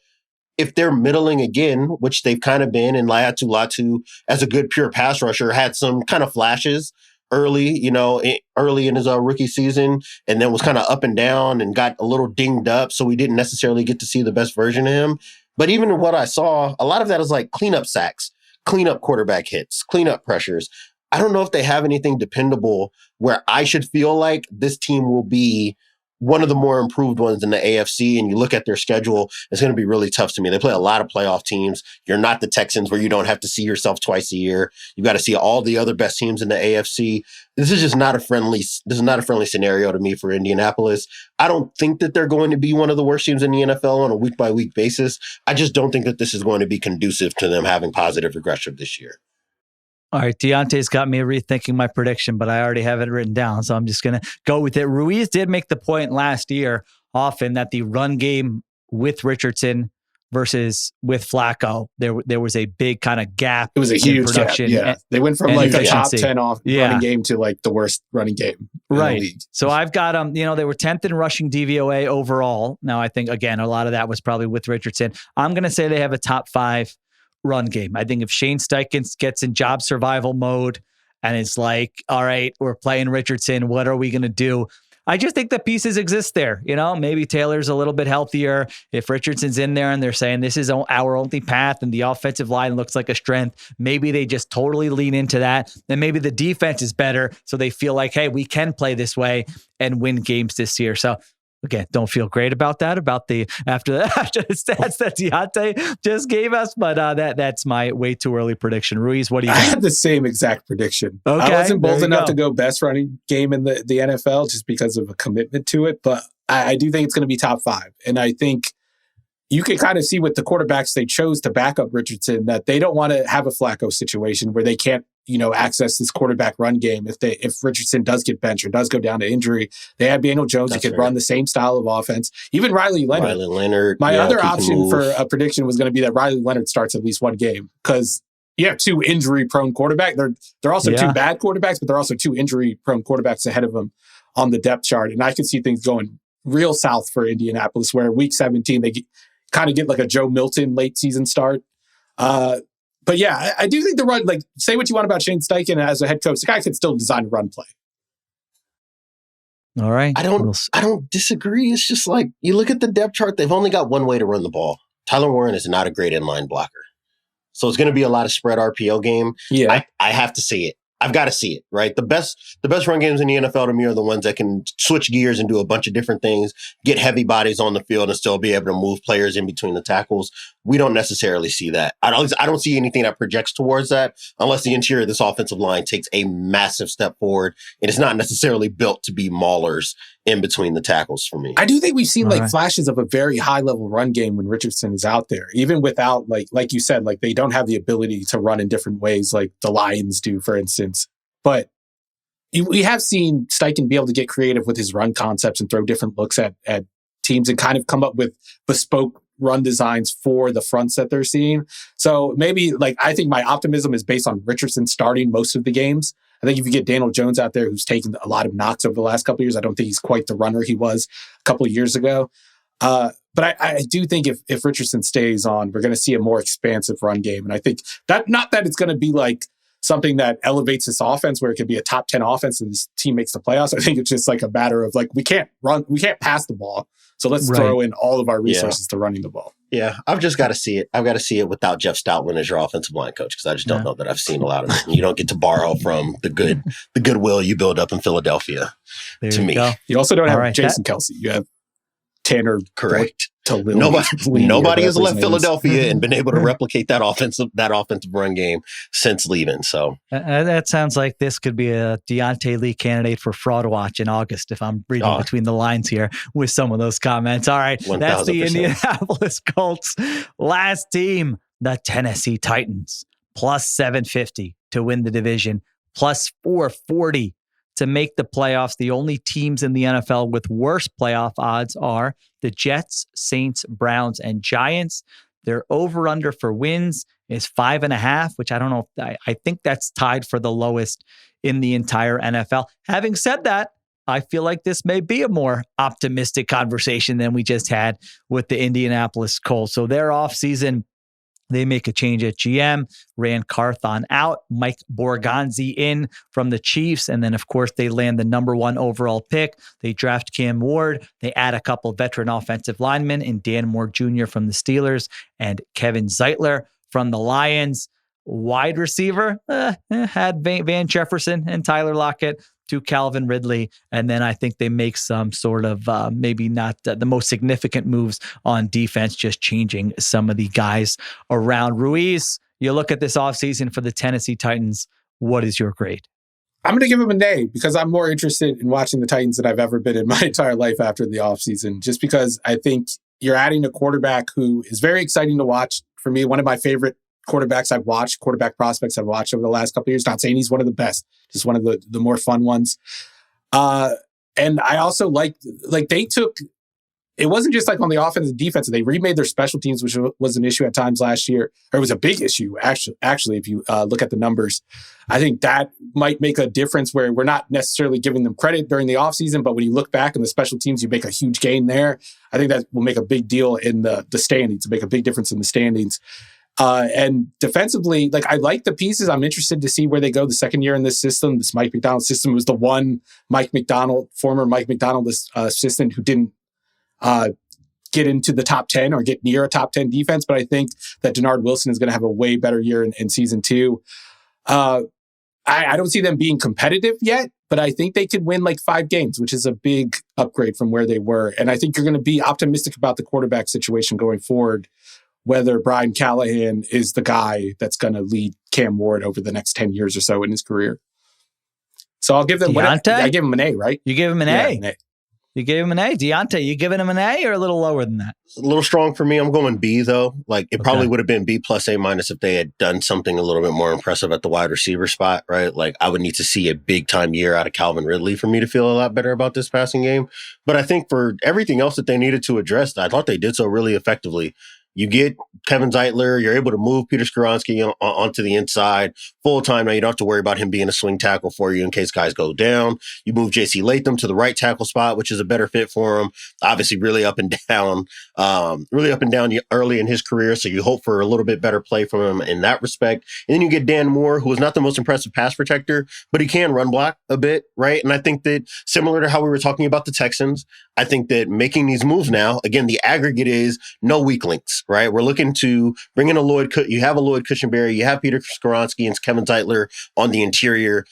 If they're middling again, which they've kind of been, and Latu as a good pure pass rusher had some kind of flashes early in his rookie season, and then was kind of up and down and got a little dinged up. So we didn't necessarily get to see the best version of him. But even in what I saw, a lot of that is like cleanup sacks, cleanup quarterback hits, cleanup pressures. I don't know if they have anything dependable where I should feel like this team will be one of the more improved ones in the AFC, and you look at their schedule, it's going to be really tough to me. They play a lot of playoff teams. You're not the Texans where you don't have to see yourself twice a year. You've got to see all the other best teams in the AFC. This is not a friendly scenario to me for Indianapolis. I don't think that they're going to be one of the worst teams in the NFL on a week by week basis. I just don't think that this is going to be conducive to them having positive regression this year. All right, Diante's got me rethinking my prediction, but I already have it written down, so I'm just going to go with it. Ruiz did make the point last year often that the run game with Richardson versus with Flacco, there was a big kind of gap. It was a huge production. Gap, yeah. They went from like a top 10 off running game to like the worst running game in the league. So I've got they were 10th in rushing DVOA overall. Now I think, again, a lot of that was probably with Richardson. I'm going to say they have a top 5 run game. I think if Shane Steichen gets in job survival mode and it's like, all right, we're playing Richardson, what are we going to do? I just think the pieces exist there. Maybe Taylor's a little bit healthier. If Richardson's in there and they're saying this is our only path and the offensive line looks like a strength, maybe they just totally lean into that. And maybe the defense is better, so they feel like, hey, we can play this way and win games this year. So again, don't feel great about that, after the stats that Diante just gave us, but that's my way too early prediction. Ruiz, what do you got? I had the same exact prediction. Okay, I wasn't bold enough to go best running game in the NFL just because of a commitment to it, but I do think it's going to be top 5. And I think you can kind of see with the quarterbacks they chose to back up Richardson that they don't want to have a Flacco situation where they can't, access this quarterback run game. If Richardson does get benched or does go down to injury, they have Daniel Jones who could run the same style of offense. Even Riley Leonard. My other option for a prediction was going to be that Riley Leonard starts at least one game because you have 2 injury-prone quarterbacks. They're also 2 bad quarterbacks, but they're also 2 injury-prone quarterbacks ahead of them on the depth chart. And I could see things going real south for Indianapolis, where week 17 they kind of get like a Joe Milton late season start. But yeah, I do think the run, say what you want about Shane Steichen as a head coach, the guy could still design a run play. All right. I don't disagree. It's just like, you look at the depth chart, they've only got one way to run the ball. Tyler Warren is not a great inline blocker. So it's going to be a lot of spread RPO game. Yeah. I have to see it. I've got to see it, right? The best run games in the NFL to me are the ones that can switch gears and do a bunch of different things, get heavy bodies on the field and still be able to move players in between the tackles. We don't necessarily see that. I don't see anything that projects towards that unless the interior of this offensive line takes a massive step forward. And it's not necessarily built to be maulers in between the tackles for me. I do think we've seen flashes of a very high level run game when Richardson is out there, even without like you said, they don't have the ability to run in different ways like the Lions do, for instance. But we have seen Steichen be able to get creative with his run concepts and throw different looks at teams and kind of come up with bespoke run designs for the fronts that they're seeing. So maybe I think my optimism is based on Richardson starting most of the games. I think if you get Daniel Jones out there, who's taken a lot of knocks over the last couple of years, I don't think he's quite the runner he was a couple of years ago. But I do think if Richardson stays on, we're going to see a more expansive run game. And I think not that it's going to be something that elevates this offense where it could be a top 10 offense and this team makes the playoffs. I think it's just a matter of we can't pass the ball. So let's throw in all of our resources to running the ball. Yeah, I've just got to see it. I've got to see it without Jeff Stoutland as your offensive line coach because I just don't know that I've seen a lot of it. You don't get to borrow from the goodwill you build up in Philadelphia. To me, you also don't have Jason Kelsey. You have Tanner. Correct. Nobody has left Philadelphia and been able to replicate that offensive run game since leaving. So that sounds like this could be a Diante Lee candidate for Fraud Watch in August, if I'm reading between the lines here with some of those comments. All right, 1,000%. That's the Indianapolis Colts. Last team, the Tennessee Titans, plus 750 to win the division, plus 440 to make the playoffs. The only teams in the NFL with worse playoff odds are the Jets, Saints, Browns, and Giants. Their over-under for wins is 5.5, which I don't know. I think that's tied for the lowest in the entire NFL. Having said that, I feel like this may be a more optimistic conversation than we just had with the Indianapolis Colts. So their offseason, they make a change at GM, Ran Carthon out, Mike Borgonzi in from the Chiefs. And then, of course, they land the number 1 overall pick. They draft Cam Ward. They add a couple veteran offensive linemen in Dan Moore Jr. from the Steelers and Kevin Zeitler from the Lions. Wide receiver, had Van Jefferson and Tyler Lockett to Calvin Ridley. And then I think they make some sort of maybe not the most significant moves on defense, just changing some of the guys around. Ruiz, you look at this offseason for the Tennessee Titans. What is your grade? I'm going to give him an A because I'm more interested in watching the Titans than I've ever been in my entire life after the offseason, just because I think you're adding a quarterback who is very exciting to watch. For me, one of my favorite quarterbacks I've watched, quarterback prospects I've watched over the last couple of years. Not saying he's one of the best, just one of the more fun ones. And I also like they took, it wasn't just on the offense and defense. They remade their special teams, which was an issue at times last year, or it was a big issue, actually, if you look at the numbers. I think that might make a difference where we're not necessarily giving them credit during the offseason, but when you look back in the special teams, you make a huge gain there. I think that will make a big deal in the standings, make a big difference in the standings. And defensively, like I like the pieces. I'm interested to see where they go the second year in this system. This Mike Macdonald system was the one former Mike Macdonald assistant who didn't get into the top 10 or get near a top 10 defense. But I think that Denard Wilson is going to have a way better year in season 2. I don't see them being competitive yet, but I think they could win like 5 games, which is a big upgrade from where they were. And I think you're going to be optimistic about the quarterback situation going forward, whether Brian Callahan is the guy that's going to lead Cam Ward over the next 10 years or so in his career. So I'll give them Diante? I give him an A, right? You gave him an Yeah, A. an A. You gave him an A. Diante, you giving him an A or a little lower than that? It's a little strong for me. I'm going B though. Like it probably would have been B plus A minus if they had done something a little bit more impressive at the wide receiver spot, right? Like I would need to see a big time year out of Calvin Ridley for me to feel a lot better about this passing game. But I think for everything else that they needed to address, I thought they did so really effectively. You get Kevin Zeitler, you're able to move Peter Skoronski onto the inside full time. Now you don't have to worry about him being a swing tackle for you in case guys go down. You move JC Latham to the right tackle spot, which is a better fit for him. Obviously really up and down early in his career. So you hope for a little bit better play from him in that respect. And then you get Dan Moore, who is not the most impressive pass protector, but he can run block a bit, right? And I think that similar to how we were talking about the Texans, I think that making these moves now, again, the aggregate is no weak links, right? We're looking to bring in you have a Lloyd Cushenberry, you have Peter Skoronski and Kevin Zeitler on the interior.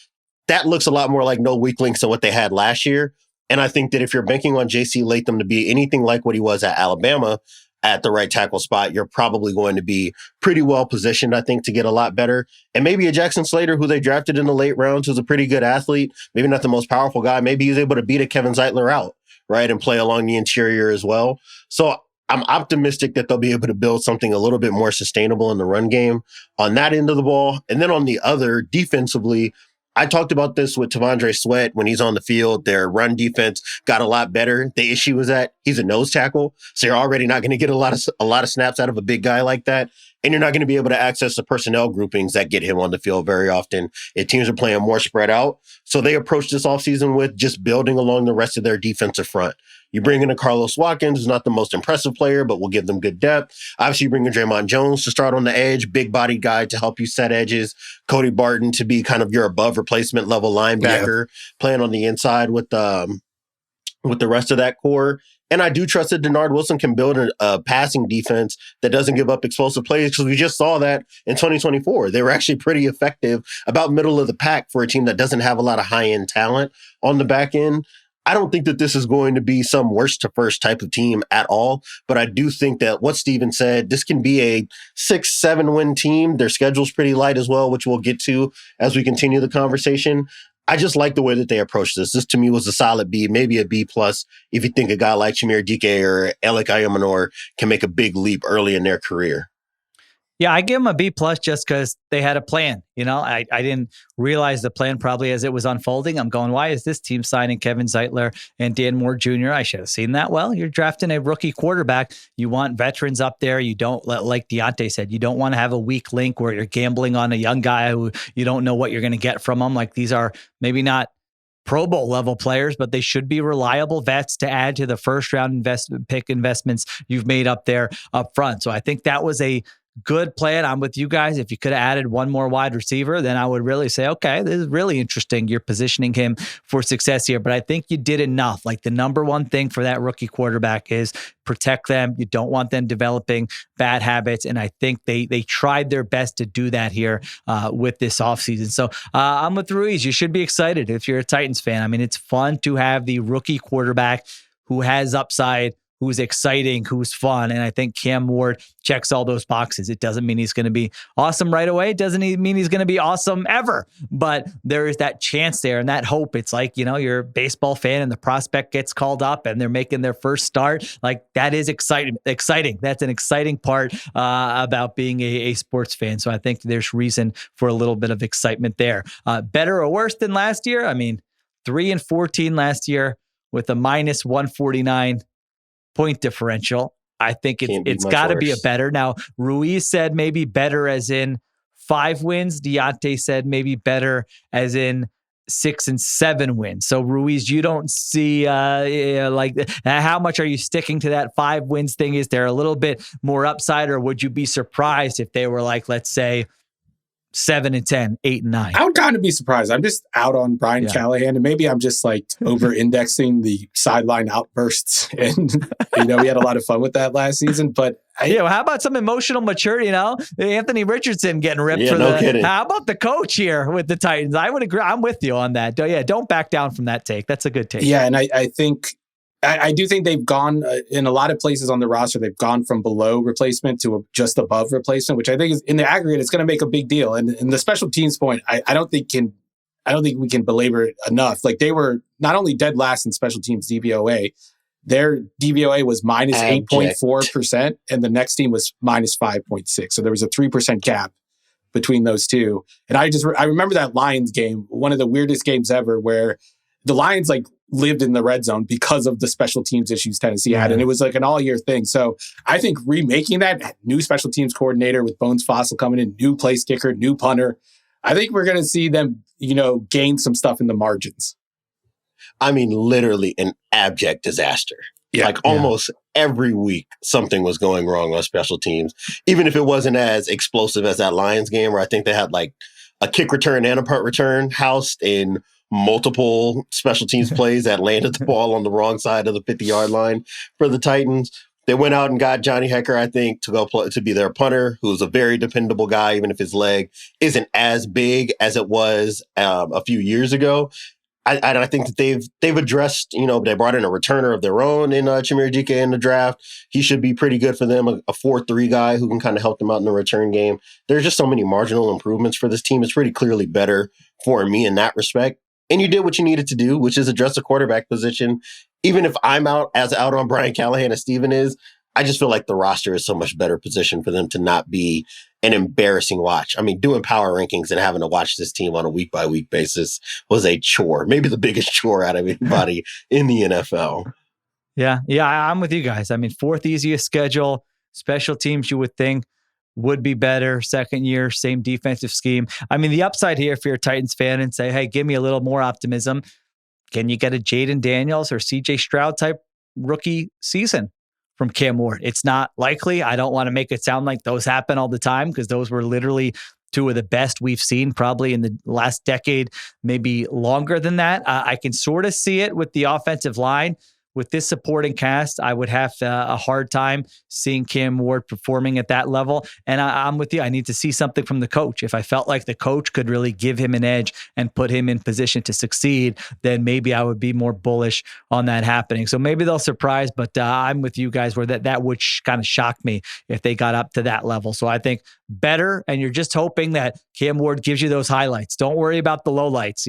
That looks a lot more like no weak links than what they had last year. And I think that if you're banking on JC Latham to be anything like what he was at Alabama at the right tackle spot, you're probably going to be pretty well positioned, I think, to get a lot better. And maybe a Jackson Slater, who they drafted in the late rounds, who's a pretty good athlete, maybe not the most powerful guy, maybe he's able to beat a Kevin Zeitler out, right, and play along the interior as well. So I'm optimistic that they'll be able to build something a little bit more sustainable in the run game on that end of the ball. And then on the other, defensively, I talked about this with Tavondre Sweat when he's on the field. Their run defense got a lot better. The issue is that he's a nose tackle, so you're already not going to get a lot of snaps out of a big guy like that. And you're not going to be able to access the personnel groupings that get him on the field very often if teams are playing more spread out. So they approached this offseason with just building along the rest of their defensive front. You bring in a Carlos Watkins, who's not the most impressive player, but will give them good depth. Obviously, you bring in Draymond Jones to start on the edge, big body guy to help you set edges. Cody Barton to be kind of your above replacement level linebacker, playing on the inside with the rest of that core. And I do trust that Denard Wilson can build a passing defense that doesn't give up explosive plays, because we just saw that in 2024. They were actually pretty effective, about middle of the pack for a team that doesn't have a lot of high-end talent on the back end. I don't think that this is going to be some worst to first type of team at all, but I do think that what Steven said, this can be a 6-7 win team. Their schedule's pretty light as well, which we'll get to as we continue the conversation. I just like the way that they approached this. This to me was a solid B, maybe a B plus if you think a guy like Shamir Dike or Alec Ayamanor can make a big leap early in their career. Yeah, I give them a B plus just because they had a plan. You know, I didn't realize the plan probably as it was unfolding. I'm going, why is this team signing Kevin Zeitler and Dan Moore Jr.? I should have seen that. Well, you're drafting a rookie quarterback. You want veterans up there. You don't, like Diante said, you don't want to have a weak link where you're gambling on a young guy who you don't know what you're going to get from him. Like these are maybe not Pro Bowl level players, but they should be reliable vets to add to the first round pick investments you've made up there up front. So I think that was a good plan. I'm with you guys. If you could have added one more wide receiver, then I would really say, okay, this is really interesting. You're positioning him for success here. But I think you did enough. Like the number one thing for that rookie quarterback is protect them. You don't want them developing bad habits. And I think they tried their best to do that here with this offseason. So I'm with Ruiz. You should be excited if you're a Titans fan. I mean, it's fun to have the rookie quarterback who has upside, who's exciting, who's fun. And I think Cam Ward checks all those boxes. It doesn't mean he's going to be awesome right away. It doesn't mean he's going to be awesome ever. But there is that chance there and that hope. It's like, you know, you're a baseball fan and the prospect gets called up and they're making their first start. Like that is exciting. That's an exciting part about being a sports fan. So I think there's reason for a little bit of excitement there. Better or worse than last year? I mean, 3-14 last year with a minus 149 point differential. I think it's got to be a better. Now, Ruiz said maybe better as in 5 wins. Diante said maybe better as in 6 and 7 wins. So Ruiz, you don't see how much are you sticking to that 5 wins thing? Is there a little bit more upside, or would you be surprised if they were like, let's say 7 and 10, 8 and 9? I would kind of be surprised. I'm just out on Brian Callahan, and maybe I'm just like over-indexing the sideline outbursts. And we had a lot of fun with that last season. But how about some emotional maturity? Anthony Richardson getting ripped for kidding. How about the coach here with the Titans? I would agree. I'm with you on that. Don't back down from that take. That's a good take. Yeah, and I think. I do think they've gone in a lot of places on the roster. They've gone from below replacement to just above replacement, which I think is in the aggregate, it's going to make a big deal. And the special teams point, I don't think we can belabor it enough. Like, they were not only dead last in special teams DVOA, their DVOA was minus 8.4%, and the next team was minus 5.6. So there was a 3% gap between those two. And I remember that Lions game, one of the weirdest games ever, where the Lions lived in the red zone because of the special teams issues Tennessee had. And it was like an all year thing. So I think remaking that, new special teams coordinator with Bones Fossil coming in, new place kicker, new punter, I think we're going to see them, gain some stuff in the margins. I mean, literally an abject disaster. Yeah, almost every week, something was going wrong on special teams, even if it wasn't as explosive as that Lions game, where I think they had a kick return and a punt return housed in multiple special teams plays that landed the ball on the wrong side of the 50-yard line for the Titans. They went out and got Johnny Hekker, I think, to be their punter, who's a very dependable guy, even if his leg isn't as big as it was a few years ago. I think that they've addressed, they brought in a returner of their own in Chimere Dike in the draft. He should be pretty good for them, a 4-3 guy who can kind of help them out in the return game. There's just so many marginal improvements for this team. It's pretty clearly better for me in that respect. And you did what you needed to do, which is address the quarterback position. Even if I'm out on Brian Callahan as Steven is, I just feel like the roster is so much better positioned for them to not be an embarrassing watch. I mean, doing power rankings and having to watch this team on a week-by-week basis was a chore, maybe the biggest chore out of anybody in the NFL. Yeah, I'm with you guys. I mean, 4th easiest schedule, special teams you would think would be better. Second year, same defensive scheme. I mean, the upside here, if you're a Titans fan and say, hey, give me a little more optimism, can you get a Jaden Daniels or CJ Stroud type rookie season from Cam Ward? It's not likely. I don't want to make it sound like those happen all the time, because those were literally 2 of the best we've seen probably in the last decade, maybe longer than that. I can sort of see it with the offensive line. With this supporting cast, I would have a hard time seeing Cam Ward performing at that level. And I'm with you. I need to see something from the coach. If I felt like the coach could really give him an edge and put him in position to succeed, then maybe I would be more bullish on that happening. So maybe they'll surprise, but I'm with you guys where that would kind of shock me if they got up to that level. So I think better, and you're just hoping that Cam Ward gives you those highlights. Don't worry about the lowlights.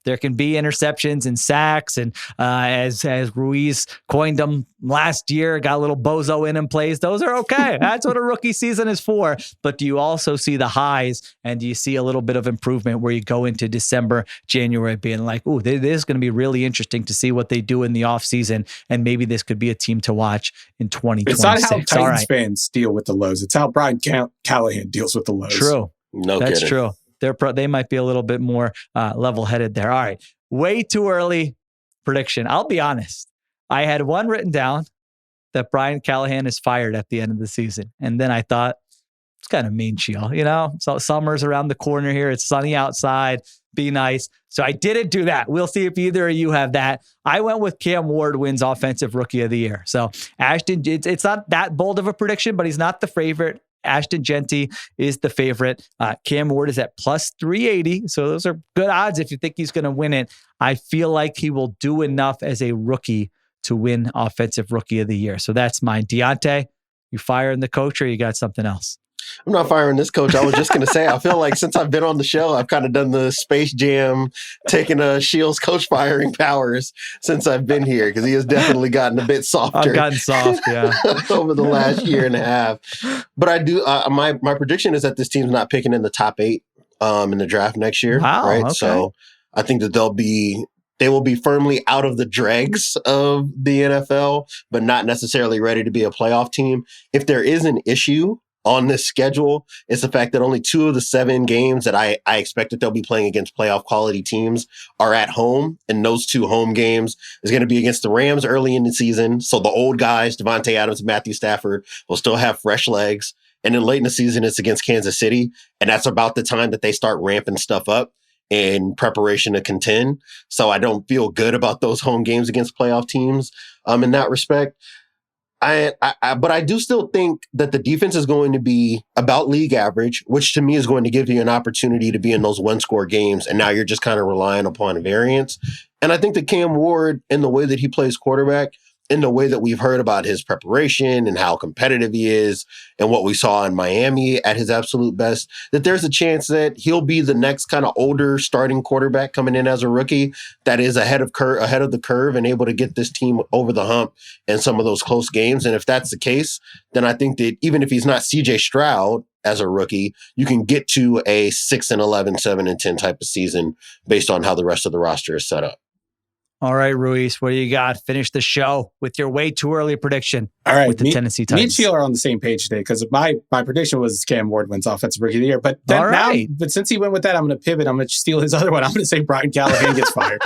There can be interceptions and sacks, and as Ruiz coined them last year, got a little bozo in plays. Those are okay. That's what a rookie season is for. But do you also see the highs, and do you see a little bit of improvement where you go into December, January being like, ooh, this is going to be really interesting to see what they do in the offseason, and maybe this could be a team to watch in 2026. It's not how Titans fans deal with the lows. It's how Brian Callahan deals with the lows. True. That's kidding. True. They might be a little bit more level-headed there. All right. Way too early prediction. I'll be honest. I had one written down that Brian Callahan is fired at the end of the season. And then I thought, it's kind of mean, Sheil. So summer's around the corner here. It's sunny outside. Be nice. So I didn't do that. We'll see if either of you have that. I went with Cam Ward wins Offensive Rookie of the Year. So Ashton, it's not that bold of a prediction, but he's not the favorite. Ashton Genty is the favorite. Cam Ward is at plus 380. So those are good odds if you think he's going to win it. I feel like he will do enough as a rookie to win Offensive Rookie of the Year. So that's mine. Diante, you firing the coach or you got something else? I'm not firing this coach. I was just going to say, I feel like since I've been on the show, I've kind of done the Space Jam, taking Sheil's coach firing powers since I've been here, because he has definitely gotten a bit softer. I've gotten soft, yeah. over the last year and a half. But I do, my prediction is that this team's not picking in the top 8 in the draft next year. Wow, right? Okay. So I think that they will be firmly out of the dregs of the NFL, but not necessarily ready to be a playoff team. If there is an issue on this schedule. It's the fact that only 2 of the 7 games that I expect that they'll be playing against playoff quality teams are at home. And those 2 home games is going to be against the Rams early in the season. So the old guys, Devontae Adams and Matthew Stafford, will still have fresh legs. And then late in the season, it's against Kansas City. And that's about the time that they start ramping stuff up in preparation to contend. So I don't feel good about those home games against playoff teams in that respect. But I do still think that the defense is going to be about league average, which to me is going to give you an opportunity to be in those 1-score games. And now you're just kind of relying upon variance. And I think that Cam Ward, in the way that he plays quarterback, in the way that we've heard about his preparation and how competitive he is and what we saw in Miami at his absolute best, that there's a chance that he'll be the next kind of older starting quarterback coming in as a rookie that is ahead of the curve and able to get this team over the hump in some of those close games. And if that's the case, then I think that even if he's not CJ Stroud as a rookie, you can get to a 6-11, 7-10 type of season based on how the rest of the roster is set up. All right, Ruiz, what do you got? Finish the show with your way too early prediction. All right, with the Tennessee Titans. Me and Sheil are on the same page today because my prediction was Cam Ward wins Offensive Rookie of the Year. But then but since he went with that, I'm going to pivot. I'm going to steal his other one. I'm going to say Brian Callahan gets fired.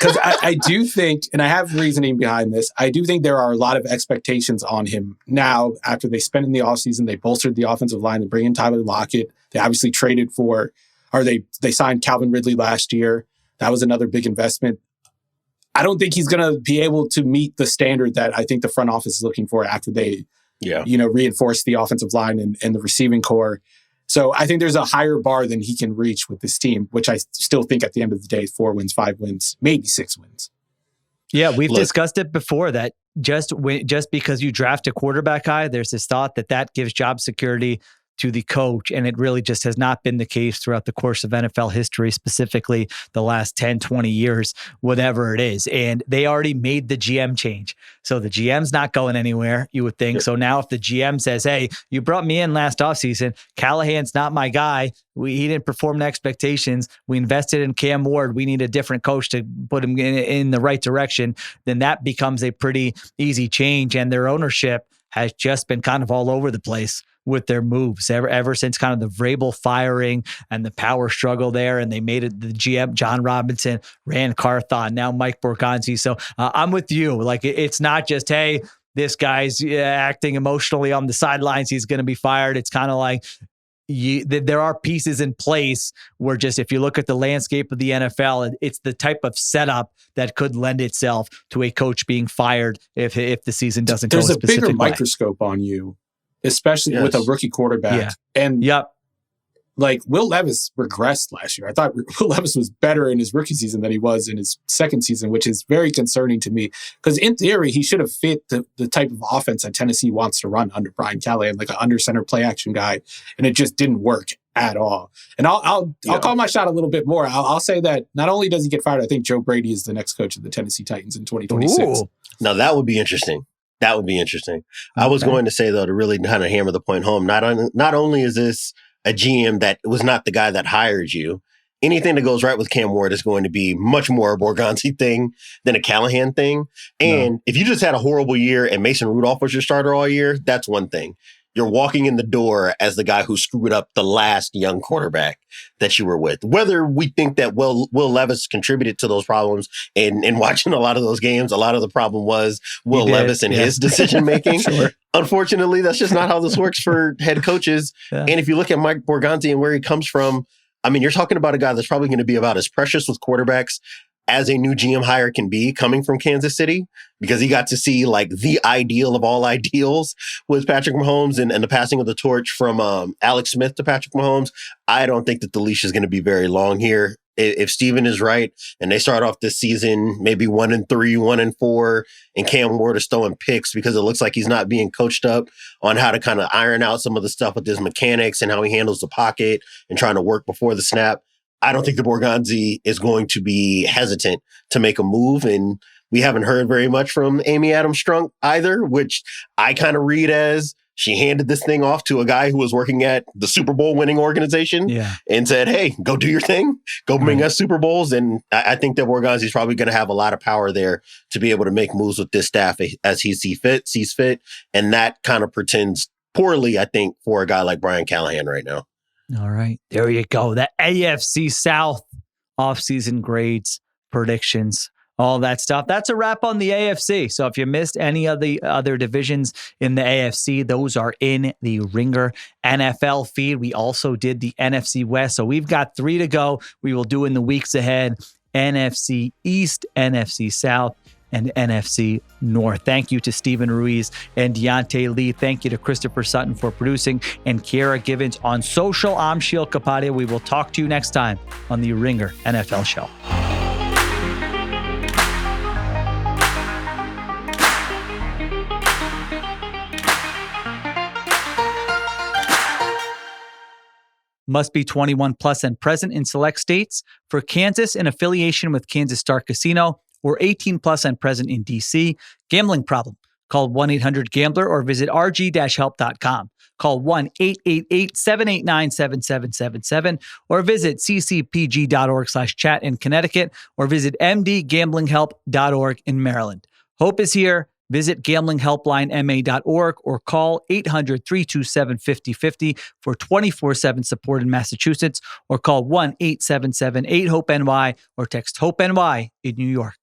Because I do think, and I have reasoning behind this, I do think there are a lot of expectations on him now after they spent in the offseason. They bolstered the offensive line. They bring in Tyler Lockett. They obviously traded for, or they signed Calvin Ridley last year. That was another big investment. I don't think he's going to be able to meet the standard that I think the front office is looking for after they, reinforce the offensive line and the receiving core. So I think there's a higher bar than he can reach with this team, which I still think at the end of the day, 4 wins, 5 wins, maybe 6 wins. Yeah, we've discussed it before that just because you draft a quarterback high, there's this thought that gives job security to the coach. And it really just has not been the case throughout the course of NFL history, specifically the last 10, 20 years, whatever it is. And they already made the GM change. So the GM's not going anywhere, you would think. Yep. So now if the GM says, hey, you brought me in last offseason, Callahan's not my guy. He didn't perform to expectations. We invested in Cam Ward. We need a different coach to put him in the right direction. Then that becomes a pretty easy change. And their ownership has just been kind of all over the place with their moves ever since kind of the Vrabel firing and the power struggle there. And they made it the GM, John Robinson, Rand Carthon, now Mike Borgonzi. So I'm with you. Like, it's not just, hey, this guy's acting emotionally on the sidelines, he's going to be fired. It's kind of like, there are pieces in place where just, if you look at the landscape of the NFL, it's the type of setup that could lend itself to a coach being fired if the season doesn't go a specific way. There's a bigger microscope on you, especially with a rookie quarterback. Yeah. And like Will Levis regressed last year. I thought Will Levis was better in his rookie season than he was in his second season, which is very concerning to me. Because in theory, he should have fit the type of offense that Tennessee wants to run under Brian Callahan, like an under center play action guy. And it just didn't work at all. And I'll call my shot a little bit more. I'll say that not only does he get fired, I think Joe Brady is the next coach of the Tennessee Titans in 2026. Ooh. Now that would be interesting. That would be interesting. Okay. I was going to say, though, to really kind of hammer the point home, not only is this a GM that was not the guy that hired you, anything that goes right with Cam Ward is going to be much more a Borgonzi thing than a Callahan thing. And if you just had a horrible year and Mason Rudolph was your starter all year, that's one thing. You're walking in the door as the guy who screwed up the last young quarterback that you were with. Whether we think that Will Levis contributed to those problems, and watching a lot of those games, a lot of the problem was Will Levis and his decision-making. Sure. Unfortunately, that's just not how this works for head coaches. Yeah. And if you look at Mike Borgonzi and where he comes from, I mean, you're talking about a guy that's probably going to be about as precious with quarterbacks as a new GM hire can be, coming from Kansas City, because he got to see like the ideal of all ideals with Patrick Mahomes and the passing of the torch from Alex Smith to Patrick Mahomes. I don't think that the leash is going to be very long here. If Steven is right and they start off this season maybe 1-3, 1-4, and Cam Ward is throwing picks because it looks like he's not being coached up on how to kind of iron out some of the stuff with his mechanics and how he handles the pocket and trying to work before the snap, I don't think the Borgonzi is going to be hesitant to make a move. And we haven't heard very much from Amy Adams Strunk either, which I kind of read as she handed this thing off to a guy who was working at the Super Bowl winning organization and said, hey, go do your thing. Go bring us Super Bowls. And I think that Borgonzi is probably going to have a lot of power there to be able to make moves with this staff as he sees fit. And that kind of poorly, I think, for a guy like Brian Callahan right now. All right. There you go. The AFC South offseason grades, predictions, all that stuff. That's a wrap on the AFC. So if you missed any of the other divisions in the AFC, those are in the Ringer NFL feed. We also did the NFC West. So we've got 3 to go. We will do in the weeks ahead. NFC East, NFC South, and NFC North. Thank you to Stephen Ruiz and Diante Lee. Thank you to Christopher Sutton for producing, and Kiera Givens on social. I'm Sheil Kapadia. We will talk to you next time on the Ringer NFL Show. Must be 21 plus and present in select states. For Kansas, in affiliation with Kansas Star Casino, or 18 plus and present in D.C. Gambling problem? Call 1-800-GAMBLER or visit rg-help.com. Call 1-888-789-7777 or visit ccpg.org/chat in Connecticut or visit mdgamblinghelp.org in Maryland. Hope is here. Visit gamblinghelplinema.org or call 800-327-5050 for 24/7 support in Massachusetts, or call 1-877-8-HOPE-NY or text HOPE-NY in New York.